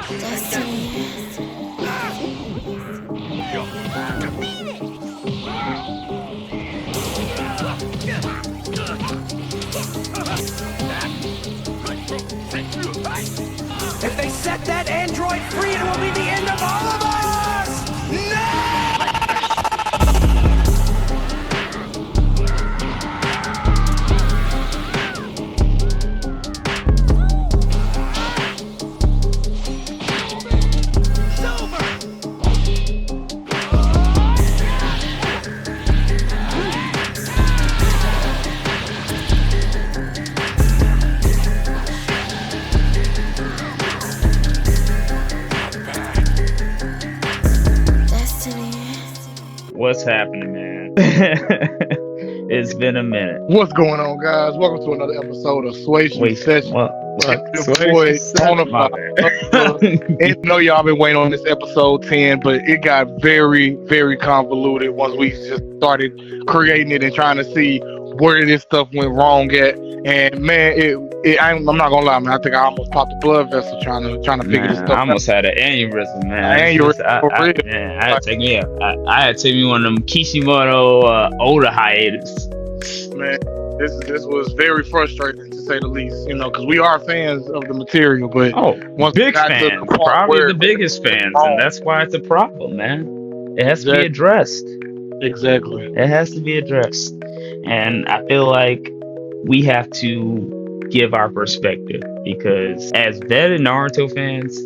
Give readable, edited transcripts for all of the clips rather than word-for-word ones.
Destiny. If they set that android free, it will be the end of all of us! What's happening, man? It's been a minute. What's going on, guys? Welcome to another episode of SuiShi Session. What? Boy, and know y'all been waiting on this episode 10, but it got very, very convoluted once we just started creating it and trying to see where this stuff went wrong at. And man, I'm not gonna lie, man. I think I almost popped a blood vessel trying to figure this stuff out. I almost had an aneurysm, man. I had to take me one of them Kishimoto Oda hiatus. Man, this was very frustrating to say the least, because we are fans of the material, but once big fans, probably the biggest fans, and that's why it's a problem, man. It has to be addressed. Exactly. It has to be addressed, and I feel like we have to give our perspective because as vetted Naruto fans,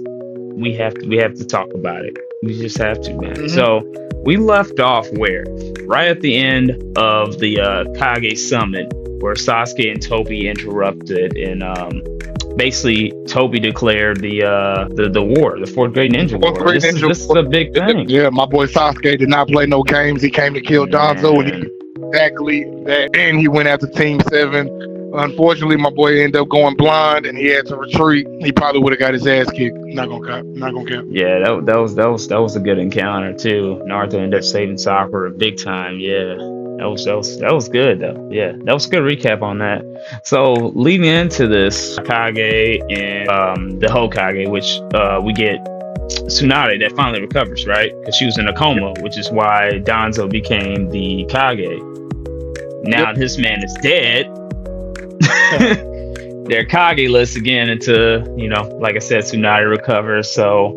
we have to talk about it. We just have to, man. Mm-hmm. So we left off where? Right at the end of the Kage Summit, where Sasuke and Tobi interrupted, and basically Tobi declared the war, the fourth great ninja war. This is a big thing. Yeah, my boy Sasuke did not play no games. He came to kill Danzo, and he exactly that. And he went after Team 7. Unfortunately, my boy ended up going blind, and he had to retreat. He probably would have got his ass kicked. Not gonna cap. Yeah, that was a good encounter too. Naruto ended up saving Sakura big time. Yeah, that was good though. Yeah, that was a good recap on that. So leading into this, Kage and the Hokage, which we get Tsunade that finally recovers, right? Because she was in a coma, which is why Danzo became the Kage. Now this man is dead. They're Kage-less again until, like I said, Tsunade recovers. So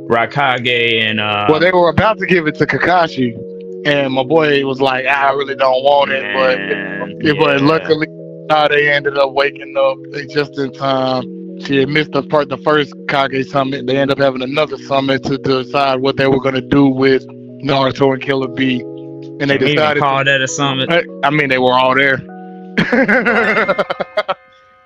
Raikage and well, they were about to give it to Kakashi, and my boy was like, I really don't want it, but luckily they ended up waking up just in time. She had missed the first Kage summit. They ended up having another summit to decide what they were going to do with Naruto and Killer Bee, and they decided to call that a summit. I mean, they were all there.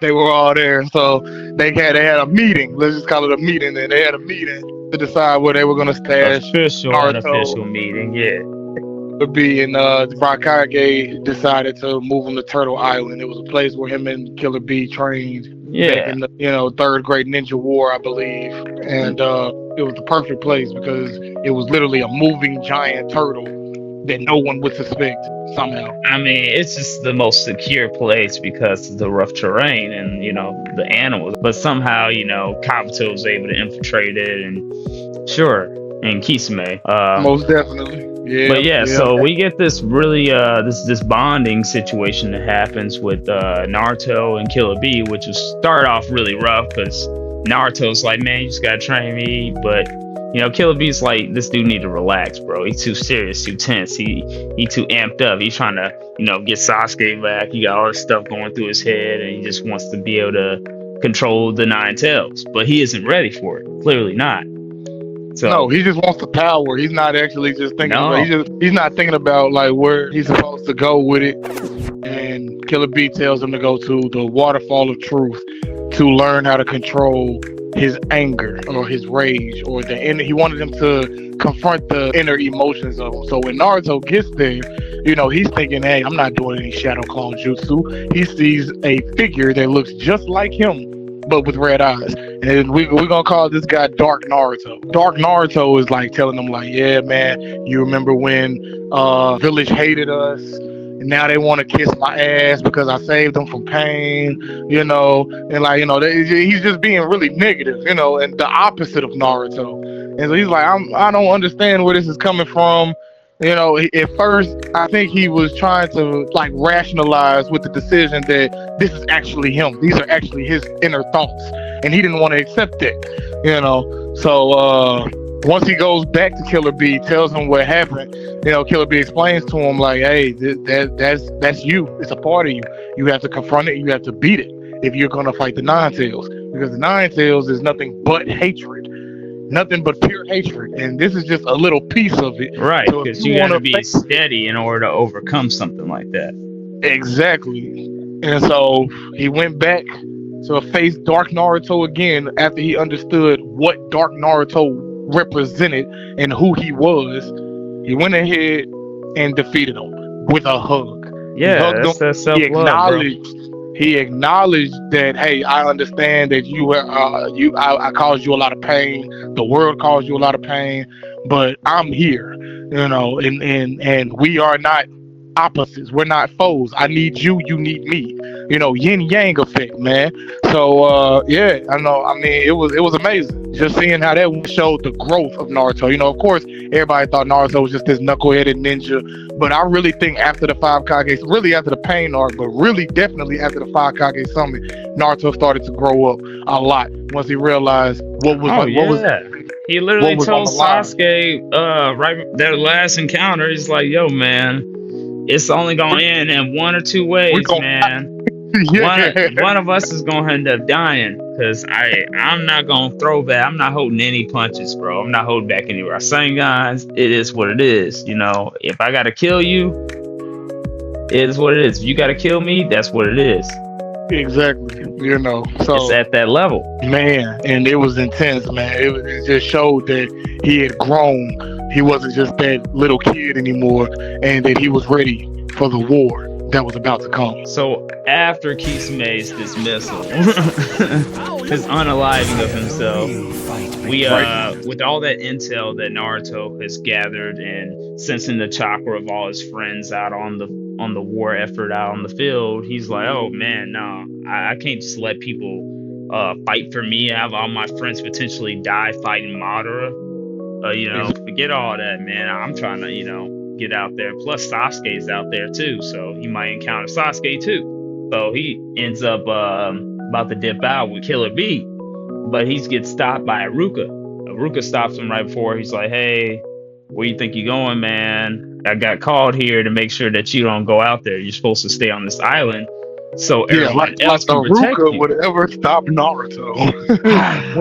They were all there, so they had a meeting. Let's just call it a meeting. And they had a meeting to decide where they were going to stash official meeting. Yeah, would be, and Raikage decided to move him to Turtle Island. It was a place where him and Killer Bee trained. Back in the third great ninja war, I believe, and it was the perfect place because it was literally a moving giant turtle that no one would suspect somehow. I mean, it's just the most secure place because of the rough terrain and, the animals. But somehow, Kabuto was able to infiltrate it, and Kisame. Most definitely. Yeah, but so we get this really this bonding situation that happens with Naruto and Killer Bee, which will start off really rough because Naruto's like, man, you just gotta train me, but Killer Bee's like, this dude need to relax, bro. He's too serious, too tense. He too amped up. He's trying to, get Sasuke back. He got all this stuff going through his head, and he just wants to be able to control the Nine Tails. But he isn't ready for it. Clearly not. So, no, he just wants the power. He's not actually just thinking. He's not thinking about like where he's supposed to go with it. And Killer Bee tells him to go to the Waterfall of Truth to learn how to control his anger or his rage, or he wanted him to confront the inner emotions of him. So when Naruto gets there, he's thinking, hey, I'm not doing any shadow clone jutsu. He sees a figure that looks just like him, but with red eyes. And we're gonna call this guy Dark Naruto. Dark Naruto is like telling him like, yeah, man, you remember when Village hated us? and now they want to kiss my ass because I saved them from pain, you know, and like, you know, he's just being really negative, you know, and the opposite of Naruto. And so he's like, I don't understand where this is coming from. You know, at first, I think he was trying to like rationalize with the decision that this is actually him. These are actually his inner thoughts, and he didn't want to accept it. You know, so once he goes back to Killer B, tells him what happened. You know, Killer B explains to him like, "Hey, that's you. It's a part of you. You have to confront it. You have to beat it if you're gonna fight the Nine Tails, because the Nine Tails is nothing but hatred." Nothing but pure hatred, and this is just a little piece of it. Right, because So you gotta be steady in order to overcome something like that. exactly. And so he went back to face Dark Naruto again after he understood what Dark Naruto represented and who he was. He went ahead and defeated him with a hug. Yeah, that's that self-love, He acknowledged that, hey, I understand that I caused you a lot of pain. The world caused you a lot of pain, but I'm here, you know, and we are not opposites. We're not foes. I need you. You need me. You know, yin yang effect, man. So yeah, I know. I mean, it was amazing just seeing how that showed the growth of Naruto. You know, of course, everybody thought Naruto was just this knuckleheaded ninja, but I really think after the 5 Kage, really after the pain arc, but really definitely after the 5 Kage summit, Naruto started to grow up a lot once he realized what was. He literally told Sasuke, right there, last encounter, he's like, "Yo, man, it's only gonna end in one or two ways, man. One of us is gonna end up dying, because I'm not gonna throw back. I'm not holding any punches, bro. I'm not holding back any Rasengan. It is what it is. You know, if I gotta kill you, it is what it is. If you gotta kill me, that's what it is." Exactly. You know, so it's at that level, man, and it was intense, man. It just showed that he had grown. He wasn't just that little kid anymore, and that he was ready for the war that was about to come. So after Kisame's dismissal, his unaliving of himself, we with all that intel that Naruto has gathered and sensing the chakra of all his friends out on the war effort out on the field, he's like, "Oh man, no, I can't just let people fight for me. I have all my friends potentially die fighting Madara. You know, forget all that, man. I'm trying to, you know, get out there. Plus Sasuke's out there too, so he might encounter Sasuke too." So he ends up about to dip out with Killer B, but he gets stopped by Iruka. Iruka stops him right before. He's like, "Hey, where you think you're going, man? I got called here to make sure that you don't go out there. You're supposed to stay on this island, so everyone else can protect you." Would ever stop Naruto?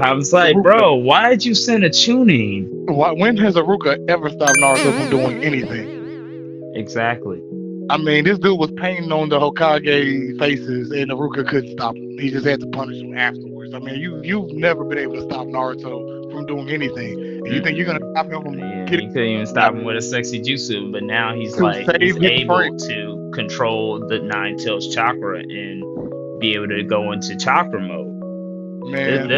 I was like, bro, why did you send a Chunin? When has Iruka ever stopped Naruto from doing anything? Exactly. I mean, this dude was painting on the Hokage faces, and Iruka couldn't stop him. He just had to punish him afterwards. I mean, you've never been able to stop Naruto from doing anything. And you think you're gonna stop him from getting? You couldn't even stop him with a sexy jutsu, but now he's able to control the Nine Tails chakra and be able to go into chakra mode. Man,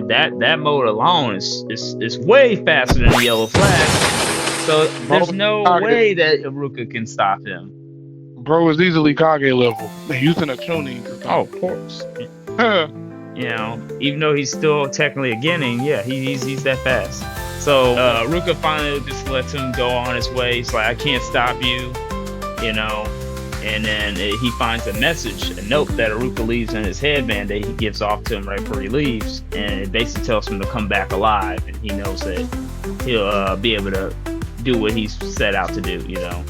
that mode alone is way faster than the Yellow Flash. So there's no way that Iruka can stop him. Bro is easily Kage level. Using a Chunin. Oh, of course. You know, even though he's still technically a Genin, yeah, he's that fast. So Iruka finally just lets him go on his way. He's like, "I can't stop you," you know. And then he finds a message, a note that Iruka leaves in his headband that he gives off to him right before he leaves, and it basically tells him to come back alive, and he knows that he'll be able to do what he's set out to do, you know,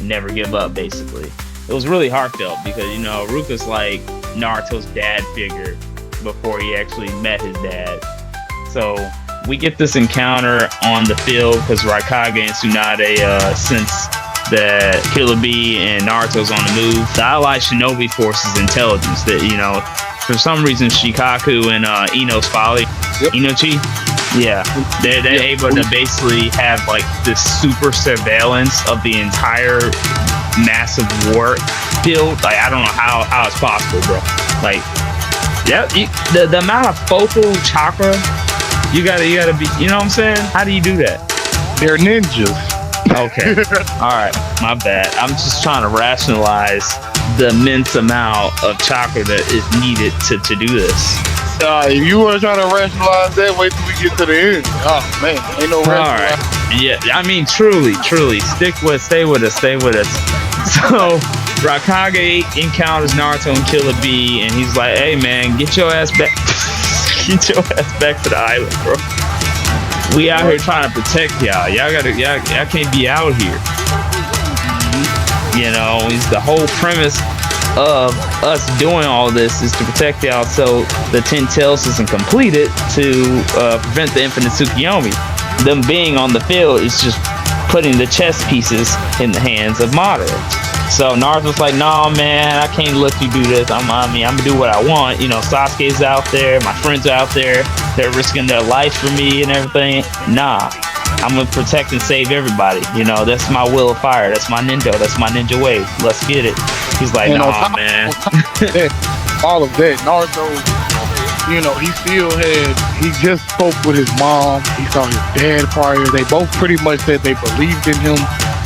never give up. Basically, it was really heartfelt because, you know, Iruka's like Naruto's dad figure before he actually met his dad. So we get this encounter on the field because Raikage and Tsunade sense that Killer B and Naruto's on the move. The Allied Shinobi Force's intelligence that, you know, for some reason Shikaku and Ino's father, Inochi, yeah, they're able to basically have like this super surveillance of the entire massive war field. Like, I don't know how it's possible, bro. Like, yeah, the amount of focal chakra you gotta be, you know what I'm saying? How do you do that? They're ninjas. Okay. All right. My bad. I'm just trying to rationalize the immense amount of chakra that is needed to do this. If you want to try to rationalize that, wait till we get to the end. Oh man, ain't no rationalizing. All right. Yeah. I mean, truly. Stay with us. So Raikage encounters Naruto and Killer Bee, and he's like, "Hey man, get your ass back. Get your ass back to the island, bro. We out here trying to protect y'all. Y'all can't be out here." You know, it's the whole premise of us doing all this is to protect y'all, so the 10 tails isn't completed to prevent the infinite Tsukuyomi. Them being on the field is just putting the chess pieces in the hands of Madara. So Naruto's like, "No, man, I can't let you do this. I'm gonna do what I want. You know, Sasuke's out there, my friends are out there, they're risking their life for me and everything. Nah, I'm gonna protect and save everybody. You know, that's my will of fire. That's my ninja. That's my ninja way. Let's get it." He's like, "Nah, man." All of that, Naruto, you know, he just spoke with his mom. He saw his dad prior. They both pretty much said they believed in him.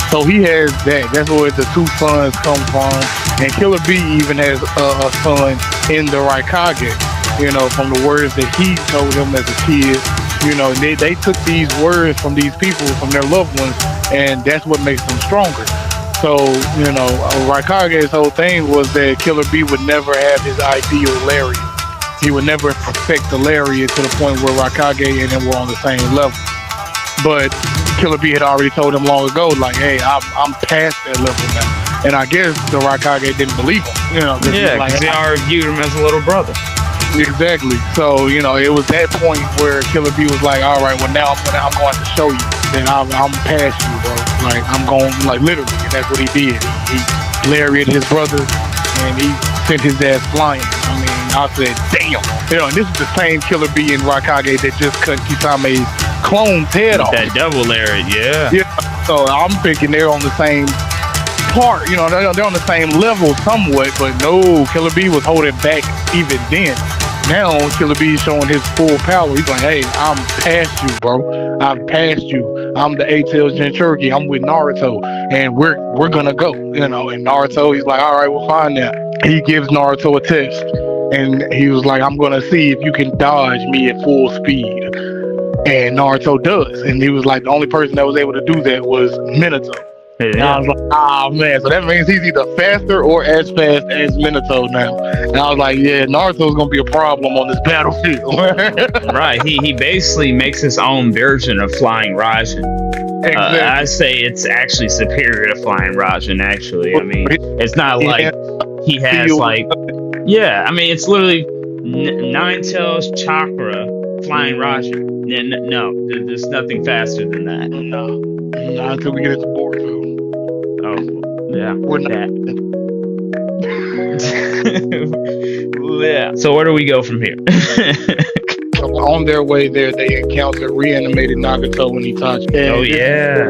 So he has that. That's where the two sons come from. And Killer Bee even has a son in the Raikage, you know, from the words that he told him as a kid. You know, they took these words from these people, from their loved ones, and that's what makes them stronger. So, you know, Raikage's whole thing was that Killer Bee would never have his ideal lariat. He would never perfect the lariat to the point where Raikage and him were on the same level. But Killer Bee had already told him long ago, like, "Hey, I'm past that level now." And I guess the Raikage didn't believe him, you know. Yeah, because he already viewed him as a little brother. Exactly. So, you know, it was that point where Killer Bee was like, "All right, well now I'm going to show you that I'm past you, bro. Like I'm going, like literally." And that's what he did. He lariated his brother, and he sent his ass flying. I mean, I said, "Damn." You know, and this is the same Killer Bee and Raikage that just cut Kisame's clone's head off. That double lariat, yeah. Yeah. So I'm thinking they're on the same part. You know, they're on the same level somewhat, but no, Killer Bee was holding back even then. Now Killer Bee showing his full power. He's like, "Hey, I'm past you, bro. I've passed you. I'm the 8-tails Jinchuriki. I'm with Naruto, and we're gonna go." You know, and Naruto, he's like, "All right, we'll find that." He gives Naruto a test, and he was like, "I'm gonna see if you can dodge me at full speed." And Naruto does, and he was like, the only person that was able to do that was Minato. Yeah. And I was like, "Ah, man," so that means he's either faster or as fast as Minato now. And I was like, "Yeah, Naruto's gonna be a problem on this battlefield." Right, he basically makes his own version of Flying Raijin. Exactly. I say it's actually superior to Flying Raijin, actually. I mean, it's not like he has like, yeah, I mean, it's literally 9 tails chakra Flying Raijin. No, there's nothing faster than that. No, not until we get into Boruto. Oh, yeah. We're not. Yeah. So where do we go from here? So on their way there, they encounter reanimated Nagato and Itachi. And Oh yeah.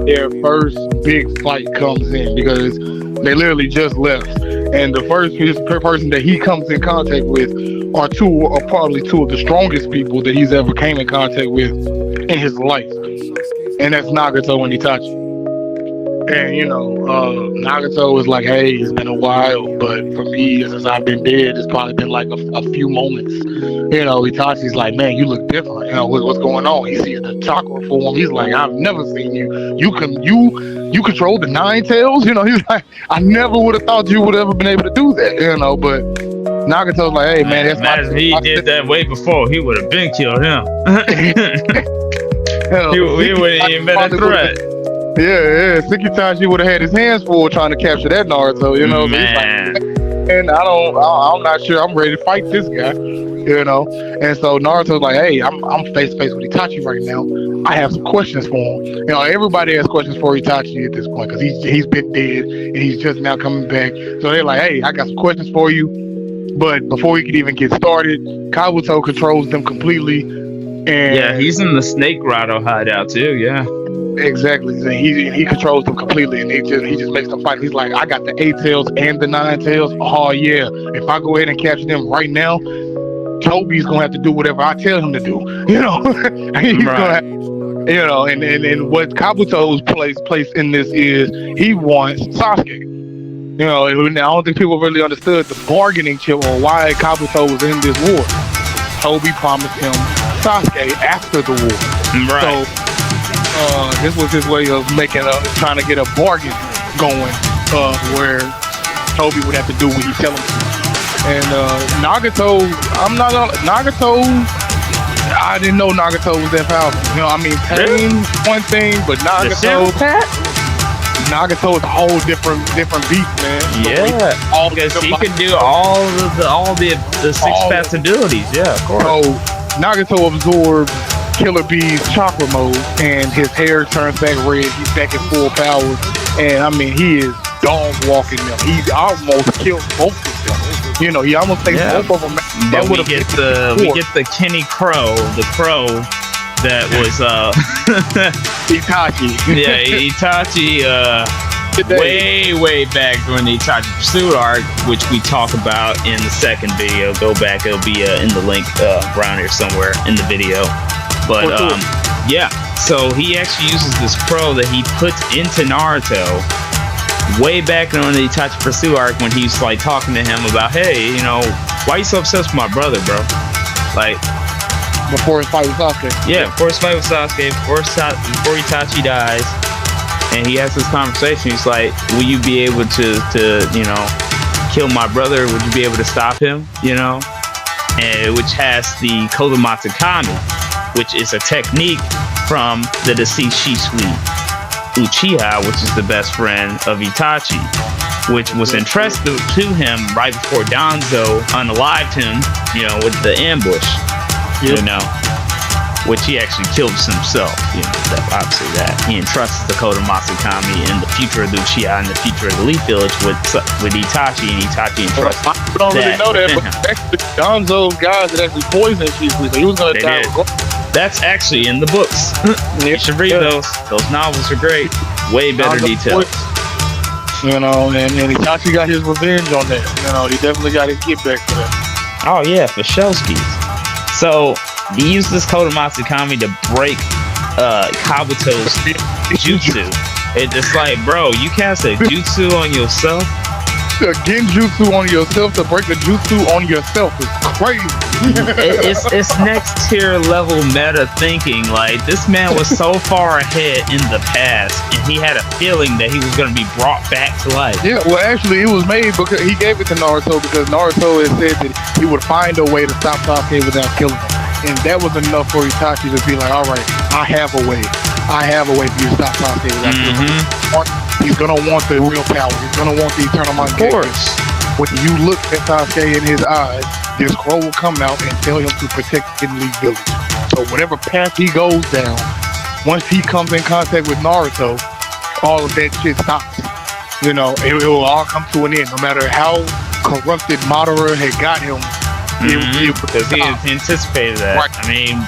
their first big fight comes in because they literally just left. And the first person that he comes in contact with are probably two of the strongest people that he's ever came in contact with in his life. And that's Nagato and Itachi. And, you know, Nagato was like, "Hey, it's been a while, but for me, since I've been dead, it's probably been like a few moments." You know, Itachi's like, "Man, you look different. You know, what's going on?" He sees the chakra form. He's like, "I've never seen you. You control the 9 tails?" You know, he's like, "I never would have thought you would have ever been able to do that." You know, but Nagato's like, "Hey, man, that's imagine he did that way before. He would have been killed him. He wouldn't even been a threat. Yeah. Itachi would have had his hands full trying to capture that Naruto, you know. Man. And I'm not sure I'm ready to fight this guy, you know. And so Naruto's like, "Hey, I'm face to face with Itachi right now. I have some questions for him." You know, everybody has questions for Itachi at this point because he's been dead and he's just now coming back. So they're like, "Hey, I got some questions for you." But before he could even get started, Kabuto controls them completely. And Yeah, he's in the Snake Grotto hideout too. Yeah. exactly. He controls them completely, and he just makes them fight. He's like, "I got the 8 tails and the 9 tails. Oh yeah, if I go ahead and capture them right now, Toby's gonna have to do whatever I tell him to do. You know, he's gonna have, you know, and what Kabuto's place in this is he wants Sasuke. You know, and I don't think people really understood the bargaining chip or why Kabuto was in this war. Toby promised him Sasuke after the war. Right. So this was his way of trying to get a bargain going, where Toby would have to do what he tell him to. And Nagato, I didn't know Nagato was that powerful. You know, I mean, Pain one thing, but Nagato is a whole different beast, man. Yeah, because he can do all the six path abilities. Yeah, of course. So Nagato absorbs Killer Bee's chakra mode, and his hair turns back red. He's back in full power, and I mean, he is dog walking them. He almost killed both of them. You know, he almost takes both of them. But we get the Kenny Crow, the crow that was Itachi. Yeah, Itachi. Way back during the Itachi Pursuit arc, which we talk about in the second video. Go back; it'll be in the link around here somewhere in the video. But yeah, so he actually uses this crow that he puts into Naruto way back on the Itachi Pursuit arc when he's like talking to him about, hey, you know, why you so obsessed with my brother, bro? Like before his fight with Sasuke. Yeah, before his fight with Sasuke, before Itachi dies, and he has this conversation. He's like, will you be able to you know, kill my brother? Would you be able to stop him? You know, and which has the Kodomatsu Kami, which is a technique from the deceased Shisui Uchiha, which is the best friend of Itachi, which was entrusted to him right before Danzo unalived him, you know, with the ambush, you know, which he actually kills himself, you know, obviously that. He entrusts the Kodomatsu Kami in the future of the Uchiha and the future of the Leaf Village with Itachi, and Itachi entrusts I don't really know that, but actually Danzo's guys that actually poisoned Shisui, so he was going to die. That's actually in the books. You should read those. Those novels are great. Way better details. You know, and Itachi got his revenge on that. You know, he definitely got his get back for that. Oh yeah, for Shellskis. So he used this Kodomatsu Kami to break Kabuto's jutsu. It's like, bro, you cast a jutsu on yourself. A genjutsu on yourself to break the jutsu on yourself is crazy. it's next tier level meta thinking. Like, this man was so far ahead in the past, and he had a feeling that he was going to be brought back to life. Yeah, well, actually, it was made because he gave it to Naruto because Naruto had said that he would find a way to stop Sasuke without killing him, and that was enough for Itachi to be like, all right, I have a way for you to stop Sasuke without killing him. He's gonna want the real power. He's gonna want the eternal mind. Of course. When you look at Sasuke in his eyes, this crow will come out and tell him to protect Hidden Leaf Village. So whatever path he goes down, once he comes in contact with Naruto, all of that shit stops. You know, it will all come to an end, no matter how corrupted Madara had got him. Because he anticipated that. Right. I mean,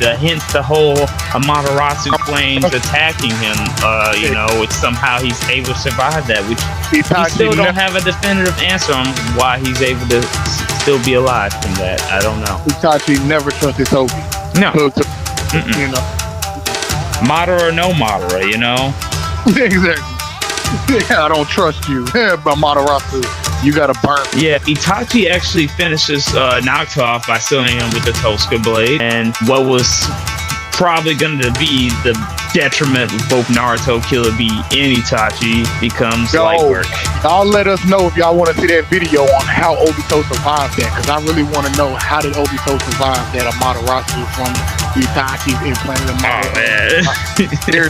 the whole Amaterasu flames attacking him, you know, which somehow he's able to survive that, which we still don't have a definitive answer on why he's able to still be alive from that. I don't know. Itachi never trusted Toby. No. You know. Madara or no Madara, you know? Exactly. Yeah, I don't trust you. But Amaterasu, you gotta burn. Yeah, Itachi actually finishes Naruto off by sealing him with the Tosca blade, and what was probably going to be the detriment of both Naruto, Killer Bee, and Itachi becomes light work. Y'all let us know if y'all want to see that video on how Obito survived that, because I really want to know how did Obito survive that Amaterasu from Itachi's implanted Amaterasu.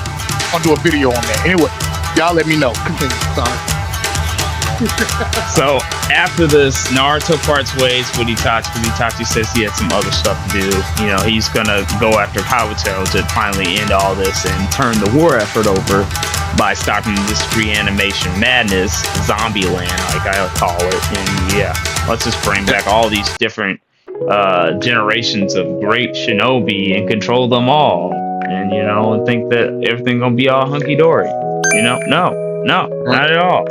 I'll do a video on that. Anyway, y'all let me know. Continue. Sorry. So after this, Naruto parts ways with Itachi because Itachi says he had some other stuff to do. You know, he's gonna go after Kabuto to finally end all this and turn the war effort over by stopping this reanimation madness, zombie land, like I call it. And yeah, let's just bring back all these different generations of great shinobi and control them all. And you know, and think that everything gonna be all hunky dory. You know, no, not at all.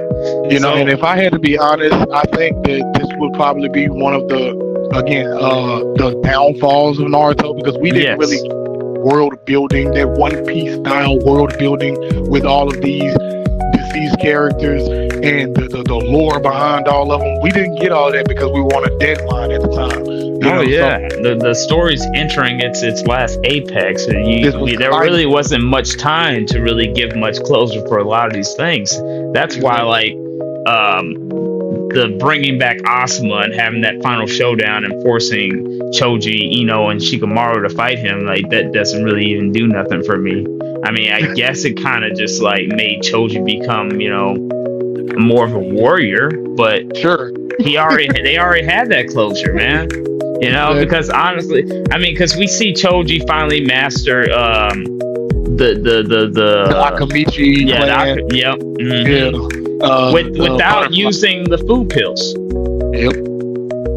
You know, and if I had to be honest, I think that this would probably be one of the again, the downfalls of Naruto, because we didn't really world building, that One Piece style world building with all of these deceased characters and the lore behind all of them. We didn't get all that because we were on a deadline at the time. The story's entering its last apex, and there really wasn't much time to really give much closure for a lot of these things. That's why, like, the bringing back Asuma and having that final showdown and forcing Choji, Ino, and Shikamaru to fight him, like, that doesn't really even do nothing for me. I mean, I guess it kind of just like made Choji become, you know, more of a warrior, but sure, they already had that closure, man. You know, because honestly, I mean, because we see Choji finally master the Akamichi clan. Without using the food pills. Yep.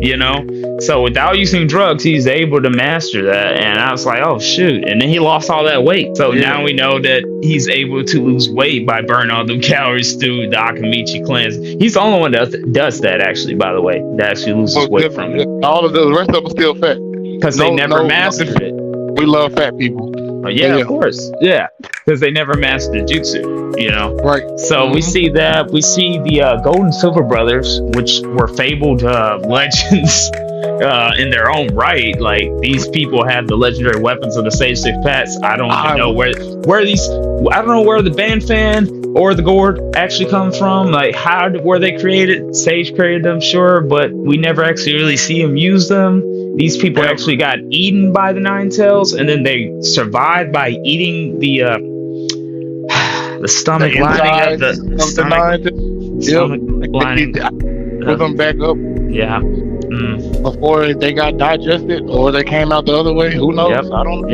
You know, so without using drugs, he's able to master that. And I was like, oh shoot! And then he lost all that weight. So now we know that he's able to lose weight by burning all the calories through the Akamichi cleanse. He's the only one that does that, actually. By the way, that actually loses weight from it. All of the rest of them still fat because they never mastered it. We love fat people. Of course. Yeah. Because they never mastered jutsu, you know? Right. So we see that. We see the Gold and Silver brothers, which were fabled legends in their own right. Like, these people have the legendary weapons of the Sage Six Paths. I don't even know where these... I don't know where the Banfan or the Gourd actually come from. Like, were they created? Sage created them, sure, but we never actually really see them use them. These people actually got eaten by the Nine Tails, and then they survived by eating the stomach lining of the stomach lining. Put them back up. Yeah. Before they got digested, or they came out the other way. Who knows? Yep. I don't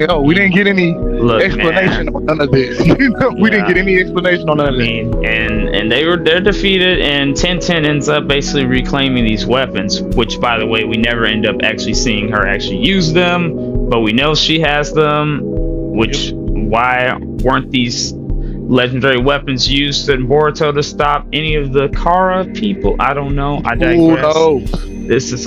know. We didn't get any explanation on none of this. We didn't get any explanation on none of this. And they're defeated, and 1010 ends up basically reclaiming these weapons, which, by the way, we never end up actually seeing her actually use them, but we know she has them. Which why weren't these legendary weapons used in Boruto to stop any of the Kara people? I don't know. I digress. This is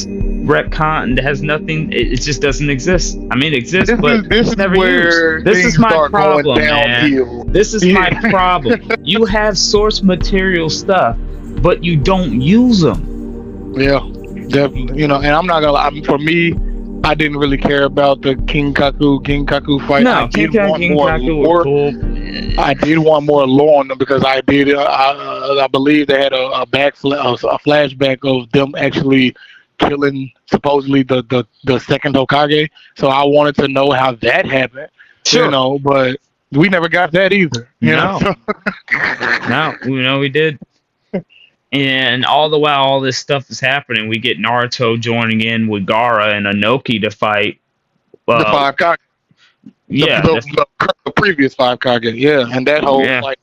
retcon. It has nothing. It just doesn't exist. I mean, it exists, but this is never where used. This is my problem, man. This is my problem. You have source material stuff, but you don't use them. Yeah, definitely. You know, and I'm not gonna lie. For me, I didn't really care about the Ginkaku fight. No, I did want more lore. Cool. I did want more lore on them because I believe they had a flashback of them actually killing supposedly the second Hokage. So I wanted to know how that happened. Sure. You know, but we never got that either. You know? No, we did. And all the while all this stuff is happening, we get Naruto joining in with Gaara and Inoki to fight the five Kage. The previous five Kage. Yeah, and that whole like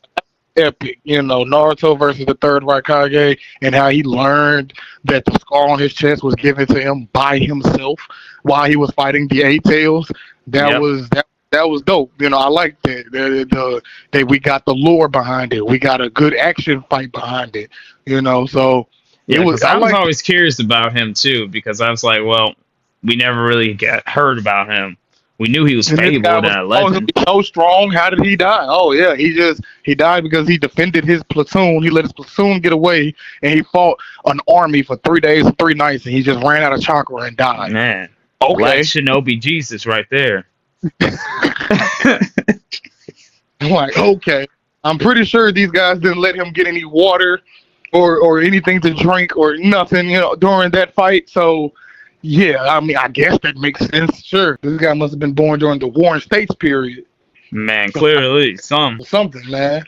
epic, you know, Naruto versus the third Raikage, and how he learned that the scar on his chest was given to him by himself while he was fighting the Eight Tails. That was dope. You know, I like that. That we got the lore behind it. We got a good action fight behind it. You know, so I was always curious about him too, because I was like, well, we never really heard about him. We knew he was fabled and a legend. So strong. How did he die? Oh yeah, he died because he defended his platoon. He let his platoon get away, and he fought an army for 3 days and 3 nights, and he just ran out of chakra and died. Man, okay, Black Shinobi Jesus right there. I'm like, okay, I'm pretty sure these guys didn't let him get any water or anything to drink or nothing, you know, during that fight. So yeah, I mean, I guess that makes sense. Sure, this guy must have been born during the Warring States period. Man, clearly something, man.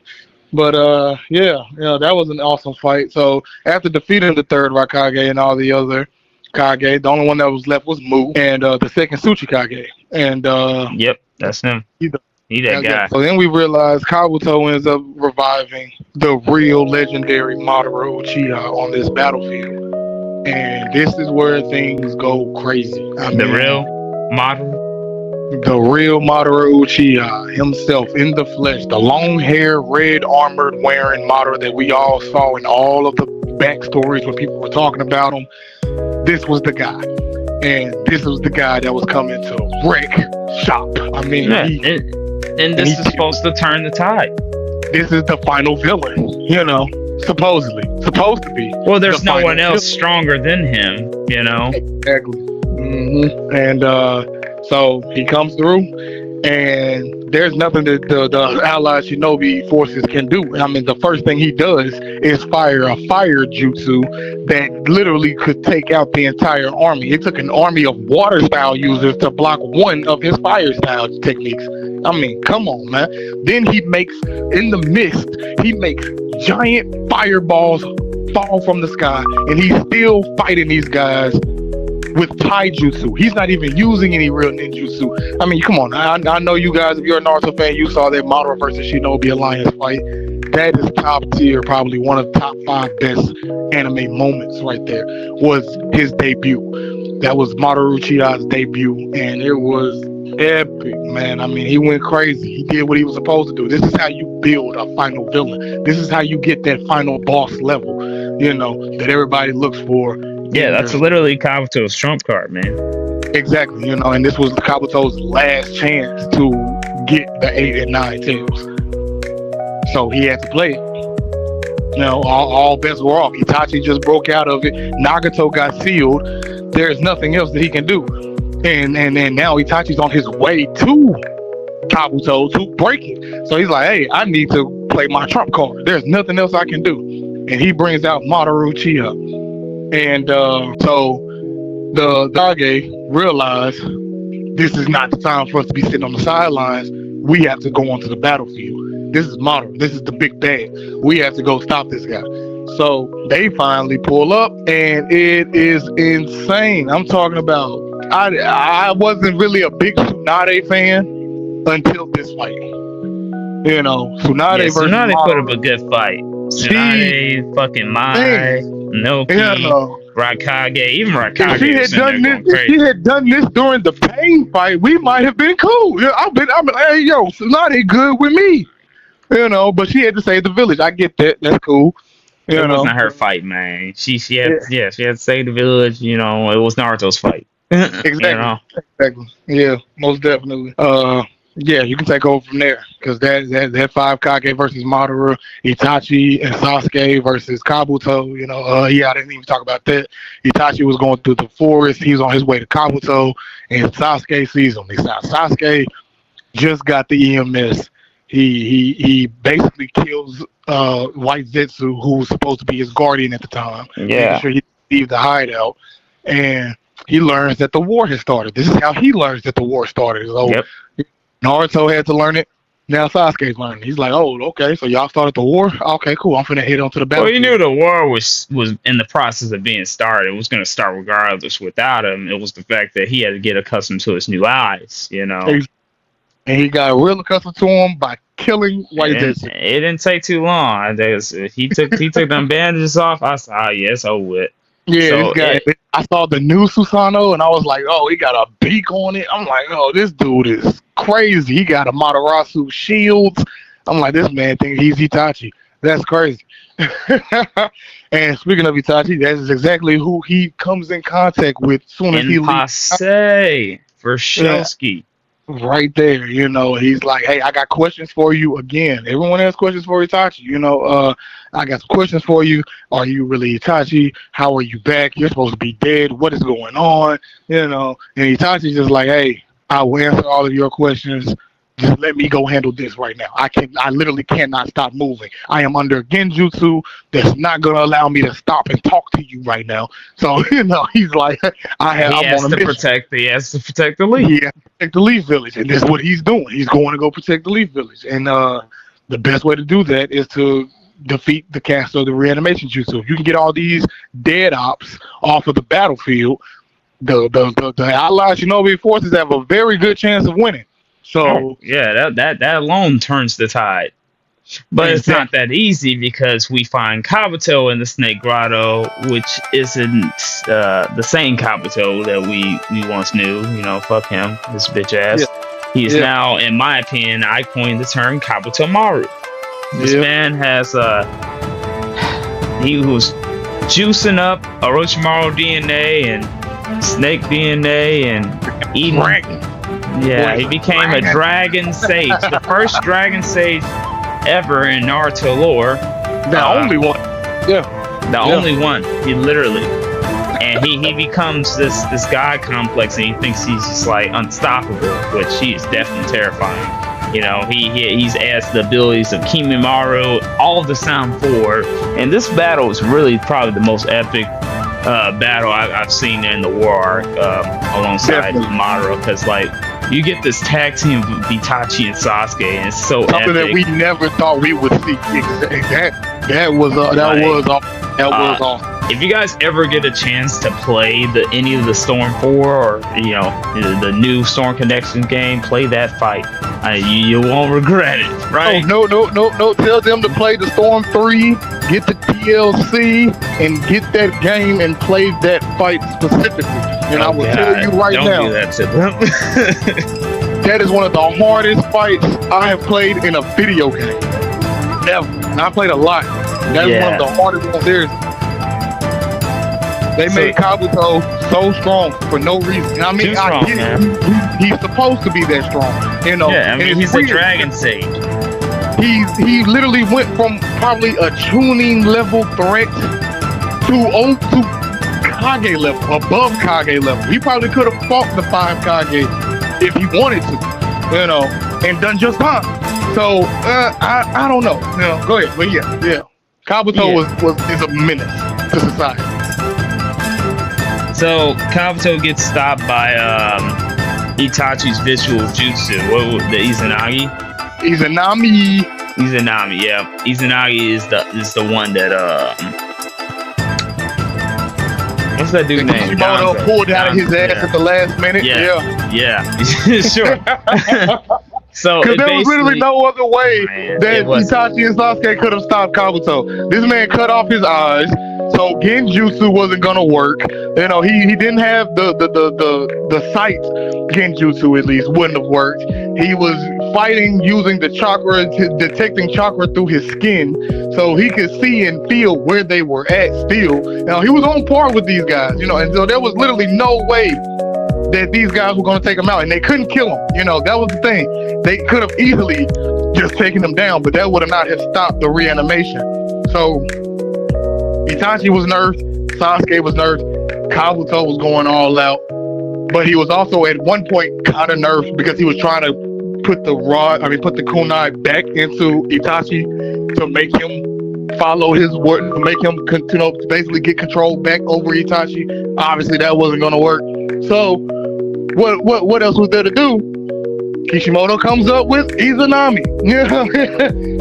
But that was an awesome fight. So after defeating the third Raikage and all the other Kage, the only one that was left was Mu and the second SuiSi Kage. And yep, that's him. He that guy. So then we realized Kabuto ends up reviving the real legendary Madara Uchiha on this battlefield. And this is where things go crazy. The real Madara Uchiha himself in the flesh, the long hair, red armored wearing Madara that we all saw in all of the backstories when people were talking about him. this was the guy. And this was the guy that was coming to wreck shop. I mean, yeah, and this is supposed to turn the tide. This is the final villain, you know, supposed to be. Well, there's no one else stronger than him, you know. Exactly. And so he comes through, and there's nothing that the allied shinobi forces can do. I mean, the first thing he does is fire a fire jutsu that literally could take out the entire army. It took an army of water style users to block one of his fire style techniques. I mean, come on, man. Then he makes, in the mist, he makes giant fireballs fall from the sky, and he's still fighting these guys with taijutsu. He's not even using any real ninjutsu. I mean, come on. I know you guys, if you're a Naruto fan, you saw that Madara versus Shinobi Alliance fight. That is top tier, probably one of the top 5 best anime moments right there, was his debut. That was Mamoru Uchiha's debut, and it was epic, man. I mean, he went crazy. He did what he was supposed to do. This is how you build a final villain. This is how you get that final boss level, you know, that everybody looks for. Yeah, that's literally Kabuto's trump card, man. Exactly, you know, and this was Kabuto's last chance to get the 8 and 9 tails. So he had to play it. You know, all bets were off. Itachi just broke out of it. Nagato got sealed. There's nothing else that he can do. And now Itachi's on his way to Kabuto to break it. So he's like, hey, I need to play my trump card. There's nothing else I can do. And he brings out Mamoru Uchiha. And so the Kage realized this is not the time for us to be sitting on the sidelines. We have to go onto the battlefield. This is Madara. This is the big bad. We have to go stop this guy. So they finally pull up, and it is insane. I'm talking about, I wasn't really a big Tsunade fan until this fight. You know, Tsunade versus Tsunade Madara. put up a good fight. Tsunade, fucking Mai, Noki, Raikage, even Raikage. If she had done this during the pain fight, we might have been cool. Yeah, I've been, hey, yo, Tsunade good with me. You know, but she had to save the village. I get that. That's cool. It wasn't her fight, man. She had to save the village. You know, it was Naruto's fight. Exactly. You know? Exactly. Yeah, most definitely. Yeah, you can take over from there, because that 5 Kage versus Madara, Itachi and Sasuke versus Kabuto. You know, I didn't even talk about that. Itachi was going through the forest. He was on his way to Kabuto, and Sasuke sees him. Sasuke just got the EMS. He basically kills White Zetsu, who was supposed to be his guardian at the time. Yeah. Making sure he leave the hideout, and he learns that the war has started. This is how he learns that the war started. So Naruto had to learn it. Now Sasuke's learning. He's like, oh, okay, so y'all started the war? Okay, cool. I'm finna head on to the battle. Well, he knew the war was in the process of being started. It was going to start regardless without him. It was the fact that he had to get accustomed to his new allies, you know. And he got real accustomed to him by killing White Zetsu. It didn't take too long. He took them bandages off. I saw, it's over with. Yeah, so I saw the new Susanoo, and I was like, oh, he got a beak on it. I'm like, oh, this dude is crazy. He got a Matarasu shield. I'm like, this man thinks he's Itachi. That's crazy. And speaking of Itachi, that is exactly who he comes in contact with soon as he leaves. For Shelsky. Right there, you know, he's like, hey, I got questions for you again. Everyone has questions for Itachi. You know, I got some questions for you. Are you really Itachi? How are you back? You're supposed to be dead. What is going on? You know, and Itachi's just like, hey, I will answer all of your questions. Just let me go handle this right now. I literally cannot stop moving. I am under genjutsu that's not gonna allow me to stop and talk to you right now. So, you know, he's like, he has to protect the Leaf. He has to protect the Leaf Village, and that's what he's doing. He's going to go protect the Leaf Village, and the best way to do that is to defeat the caster of the reanimation jutsu. If you can get all these dead ops off of the battlefield, the allied shinobi forces have a very good chance of winning. So that alone turns the tide. But it's not that easy, because we find Kabuto in the Snake Grotto, which isn't the same Kabuto that we once knew. You know, fuck him, this bitch ass. Yeah. He is now, in my opinion, I coined the term Kabuto Maru. This man has he was juicing up Orochimaru DNA and Snake DNA and eating. Yeah, he became a dragon sage, the first dragon sage ever in Naruto lore. The only one. Yeah. The only one. He literally. And he becomes this god complex, and he thinks he's just like unstoppable, which he is definitely terrifying. You know, he's has the abilities of Kimimaro, all of the Sound 4, and this battle is really probably the most epic battle I've seen in the war arc, alongside Madara, because like you get this tag team of Itachi and Sasuke, and it's so something epic. that we never thought we would see. That was awesome. If you guys ever get a chance to play any of the Storm 4 or the new Storm Connection game, play that fight. You won't regret it, right? Oh, no. Tell them to play the Storm 3, get the DLC, and get that game and play that fight specifically. And I will tell you right now, don't do that to them. that is one of the hardest fights I have played in a video game ever. And I played a lot. That is one of the hardest ones there. They made Kabuto so strong for no reason. I mean, I get it. He's supposed to be that strong, you know. Yeah, I mean, he's a dragon sage. He literally went from probably a tuning level threat to Kage level, above Kage level. He probably could have fought the 5 Kage if he wanted to, you know, and done just fine. So I don't know. You know, go ahead, but yeah. Kabuto is a menace to society. So Kabuto gets stopped by Itachi's visual jutsu. The Izanagi? Izanami, yeah. Izanagi is the one that what's that dude's name? Kishimoto pulled out of his ass at the last minute. Yeah. Sure. So because there was literally no other way that Itachi and Sasuke could have stopped Kabuto. This man cut off his eyes, so Genjutsu wasn't gonna work. You know, he didn't have the sight. Genjutsu at least wouldn't have worked. He was fighting using the chakra, detecting chakra through his skin, so he could see and feel where they were at still. Now he was on par with these guys, you know, and so there was literally no way that these guys were going to take him out, and they couldn't kill him. You know, that was the thing. They could have easily just taken him down, but that would have not have stopped the reanimation. So Itachi was nerfed, Sasuke was nerfed, Kabuto was going all out, but he was also at one point kind of nerfed because he was trying to put the kunai back into Itachi to make him follow his word, to make him, basically get control back over Itachi. Obviously, that wasn't going to work. So what else was there to do? Kishimoto comes up with Izanami. You know,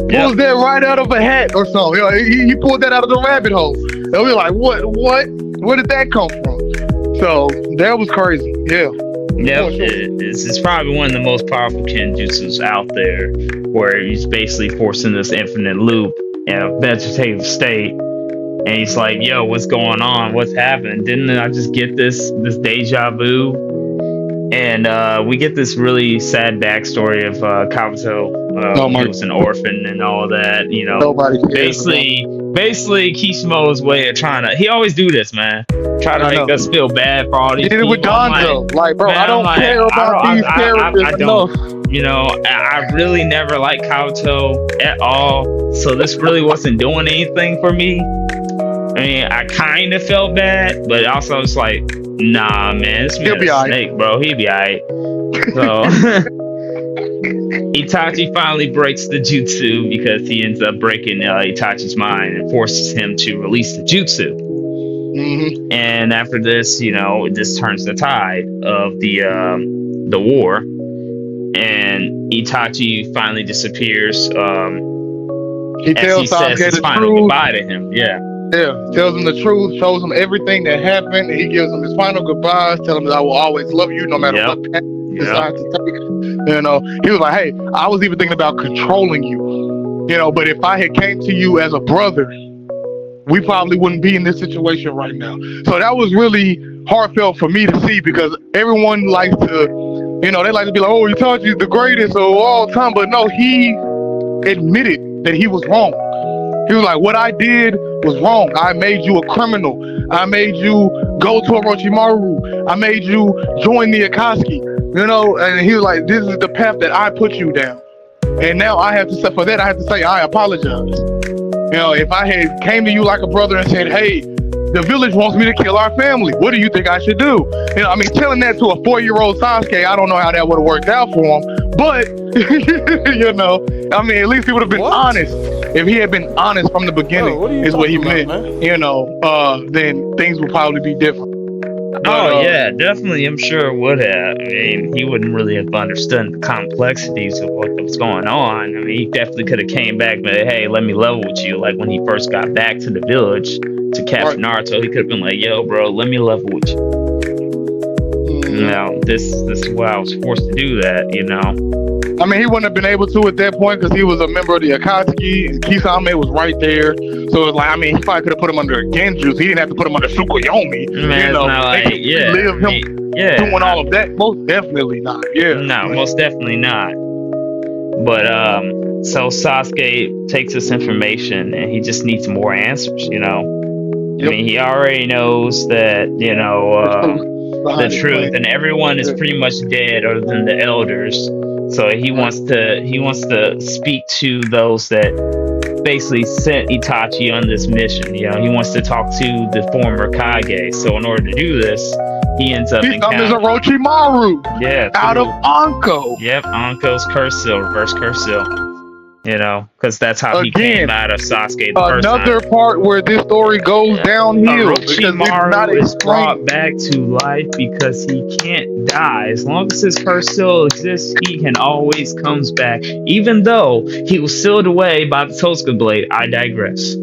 pulls that right out of a hat or something. You know, he pulled that out of the rabbit hole. And we were like, what? Where did that come from? So that was crazy. Yeah. Yeah, it's probably one of the most powerful Kenjutsus out there, where he's basically forcing this infinite loop in a vegetative state. And he's like, yo, what's going on? What's happening? Didn't I just get this deja vu? And we get this really sad backstory of Kabuto. He was an orphan and all that, you know. Nobody basically Kishimoto's way of trying to, he always do this, man. Try to make us feel bad for all these people. He did it with Donzo. Like, bro, man, I don't care about these characters. I don't. You know, I really never liked Kabuto at all. So this really wasn't doing anything for me. I mean, I kind of felt bad, but also it's like, nah, man, this man's a snake, bro. He'll be alright. So Itachi finally breaks the jutsu because he ends up breaking Itachi's mind and forces him to release the jutsu. Mm-hmm. And after this, you know, this turns the tide of the war, and Itachi finally disappears. He tells Sasuke his final goodbye to him. Yeah, tells him the truth, shows him everything that happened, and he gives him his final goodbyes, telling him that I will always love you no matter what path you decide to take. You know, he was like, hey, I was even thinking about controlling you, you know, but if I had came to you as a brother, we probably wouldn't be in this situation right now. So that was really heartfelt for me to see, because everyone likes to, you know, they like to be like, oh, Itachi's the greatest of all time, but no, he admitted that he was wrong. He was like, what I did was wrong. I made you a criminal. I made you go to Orochimaru. I made you join the Akatsuki. You know, and he was like, this is the path that I put you down. And now I have to say, for that, I have to say, I apologize. You know, if I had came to you like a brother and said, hey, the village wants me to kill our family. What do you think I should do? You know, I mean, telling that to a 4-year-old Sasuke, I don't know how that would have worked out for him. But, you know, I mean, at least he would have been honest. If he had been honest from the beginning, is what he meant, man? You know, then things would probably be different. Oh, yeah, definitely. I'm sure it would have. I mean, he wouldn't really have understood the complexities of what was going on. I mean, he definitely could have came back and said, hey, let me level with you. Like when he first got back to the village to capture Naruto, he could have been like, yo, bro, let me level with you. You know, this is why I was forced to do that, you know. I mean, he wouldn't have been able to at that point because he was a member of the Akatsuki, and Kisame was right there. So it was like, I mean, he probably could have put him under Genjutsu. He didn't have to put him under Tsukuyomi. Man, you know, like, live him doing all of that. Most definitely not. Yeah. No, most definitely not. But so Sasuke takes this information and he just needs more answers, you know. I mean, he already knows that, you know, the truth, and everyone is pretty much dead other than the elders. So he wants to speak to those that basically sent Itachi on this mission. You know, he wants to talk to the former Kage. So in order to do this, he ends up encountering Orochimaru. Yeah, out of Anko. Yep, Anko's curse seal, reverse curse seal. You know, because that's how he came out of Sasuke the first time. Another part where this story goes downhill. Orochimaru is brought back to life because he can't die. As long as his curse still exists, he can always comes back. Even though he was sealed away by the Tosuke blade. I digress.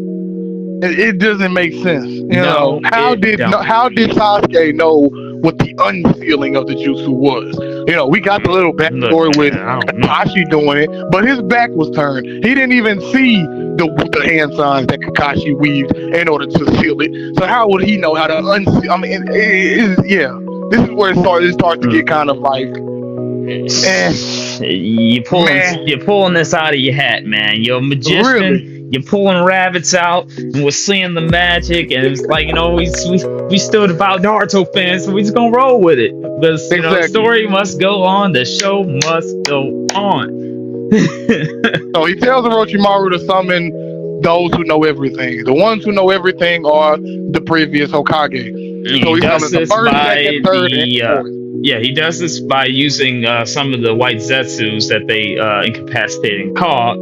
It doesn't make sense. You know, how did Sasuke know what the unsealing of the jutsu was? You know, we got the little backstory with Kakashi doing it, but his back was turned. He didn't even see the hand signs that Kakashi weaved in order to seal it. So how would he know how to unseal? I mean, this is where it starts to get kind of like, you're pulling this out of your hat, man. You're a magician. Really? You're pulling rabbits out, and we're seeing the magic, and it's like, you know, we still devout Naruto fans, so we just gonna roll with it because you know the story must go on, the show must go on. So he tells Orochimaru to summon those who know everything. The ones who know everything are the previous Hokage. So he summons the first, second, third, and fourth. Yeah, he does this by using some of the white Zetsus that they incapacitated and caught,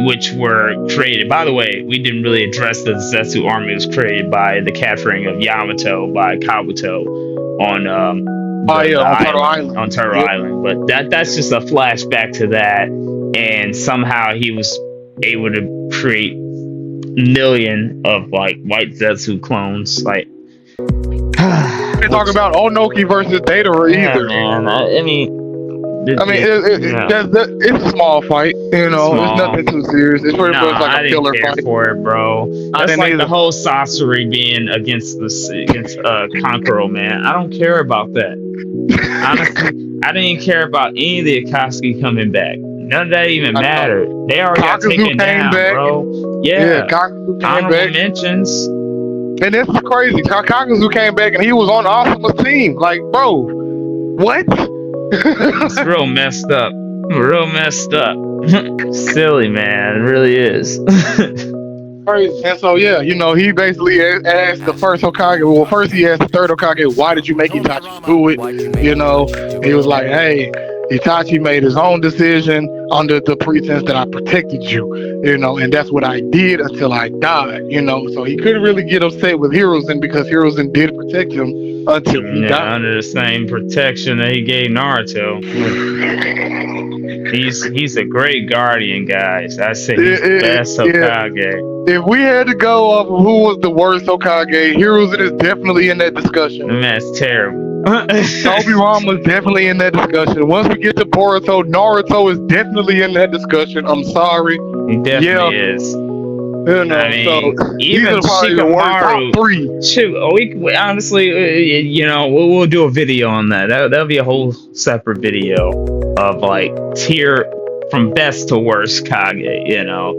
which were created. By the way, we didn't really address the Zetsu army was created by the capturing of Yamato by Kabuto on Taro Island. But that's just a flashback to that. And somehow he was able to create a million of like white Zetsu clones. Like, they talk about Onoki versus Deidara either. Man, I mean, it's a small fight, you know. It's nothing too serious. It's pretty much like a killer fight for it, bro. That's like the whole Sasori being against Kankuro, man. I don't care about that. Honestly, I didn't even care about any of the Akatsuki coming back. None of that even mattered. They already got taken down, bro. Yeah, Kakuzu came back. Mentions. And this is crazy. Kakuzu came back and he was on Asuma's team. Like, bro, what? It's real messed up. Silly, man. It really is. Crazy. And so, yeah, you know, he basically asked the first Hokage. Well, first he asked the third Hokage, why did you make Itachi do it? You know, and he was like, hey, Itachi made his own decision under the pretense that I protected you, you know, and that's what I did until I died, you know. So he couldn't really get upset with Hiruzen because Hiruzen did protect him until he died. Under the same protection that he gave Naruto. He's a great guardian, guys. I say he's the best Hokage. If we had to go off of who was the worst Hokage, Hiruzen is definitely in that discussion. That's terrible. Obi-Wan was definitely in that discussion. Once we get to Boruto, Naruto is definitely in that discussion. I'm sorry. He definitely is. You know, I mean, so even Shikamaru. Top 3. Shoot, we honestly, you know, we'll do a video on that. That'll be a whole separate video of like tier from best to worst Kage. You know,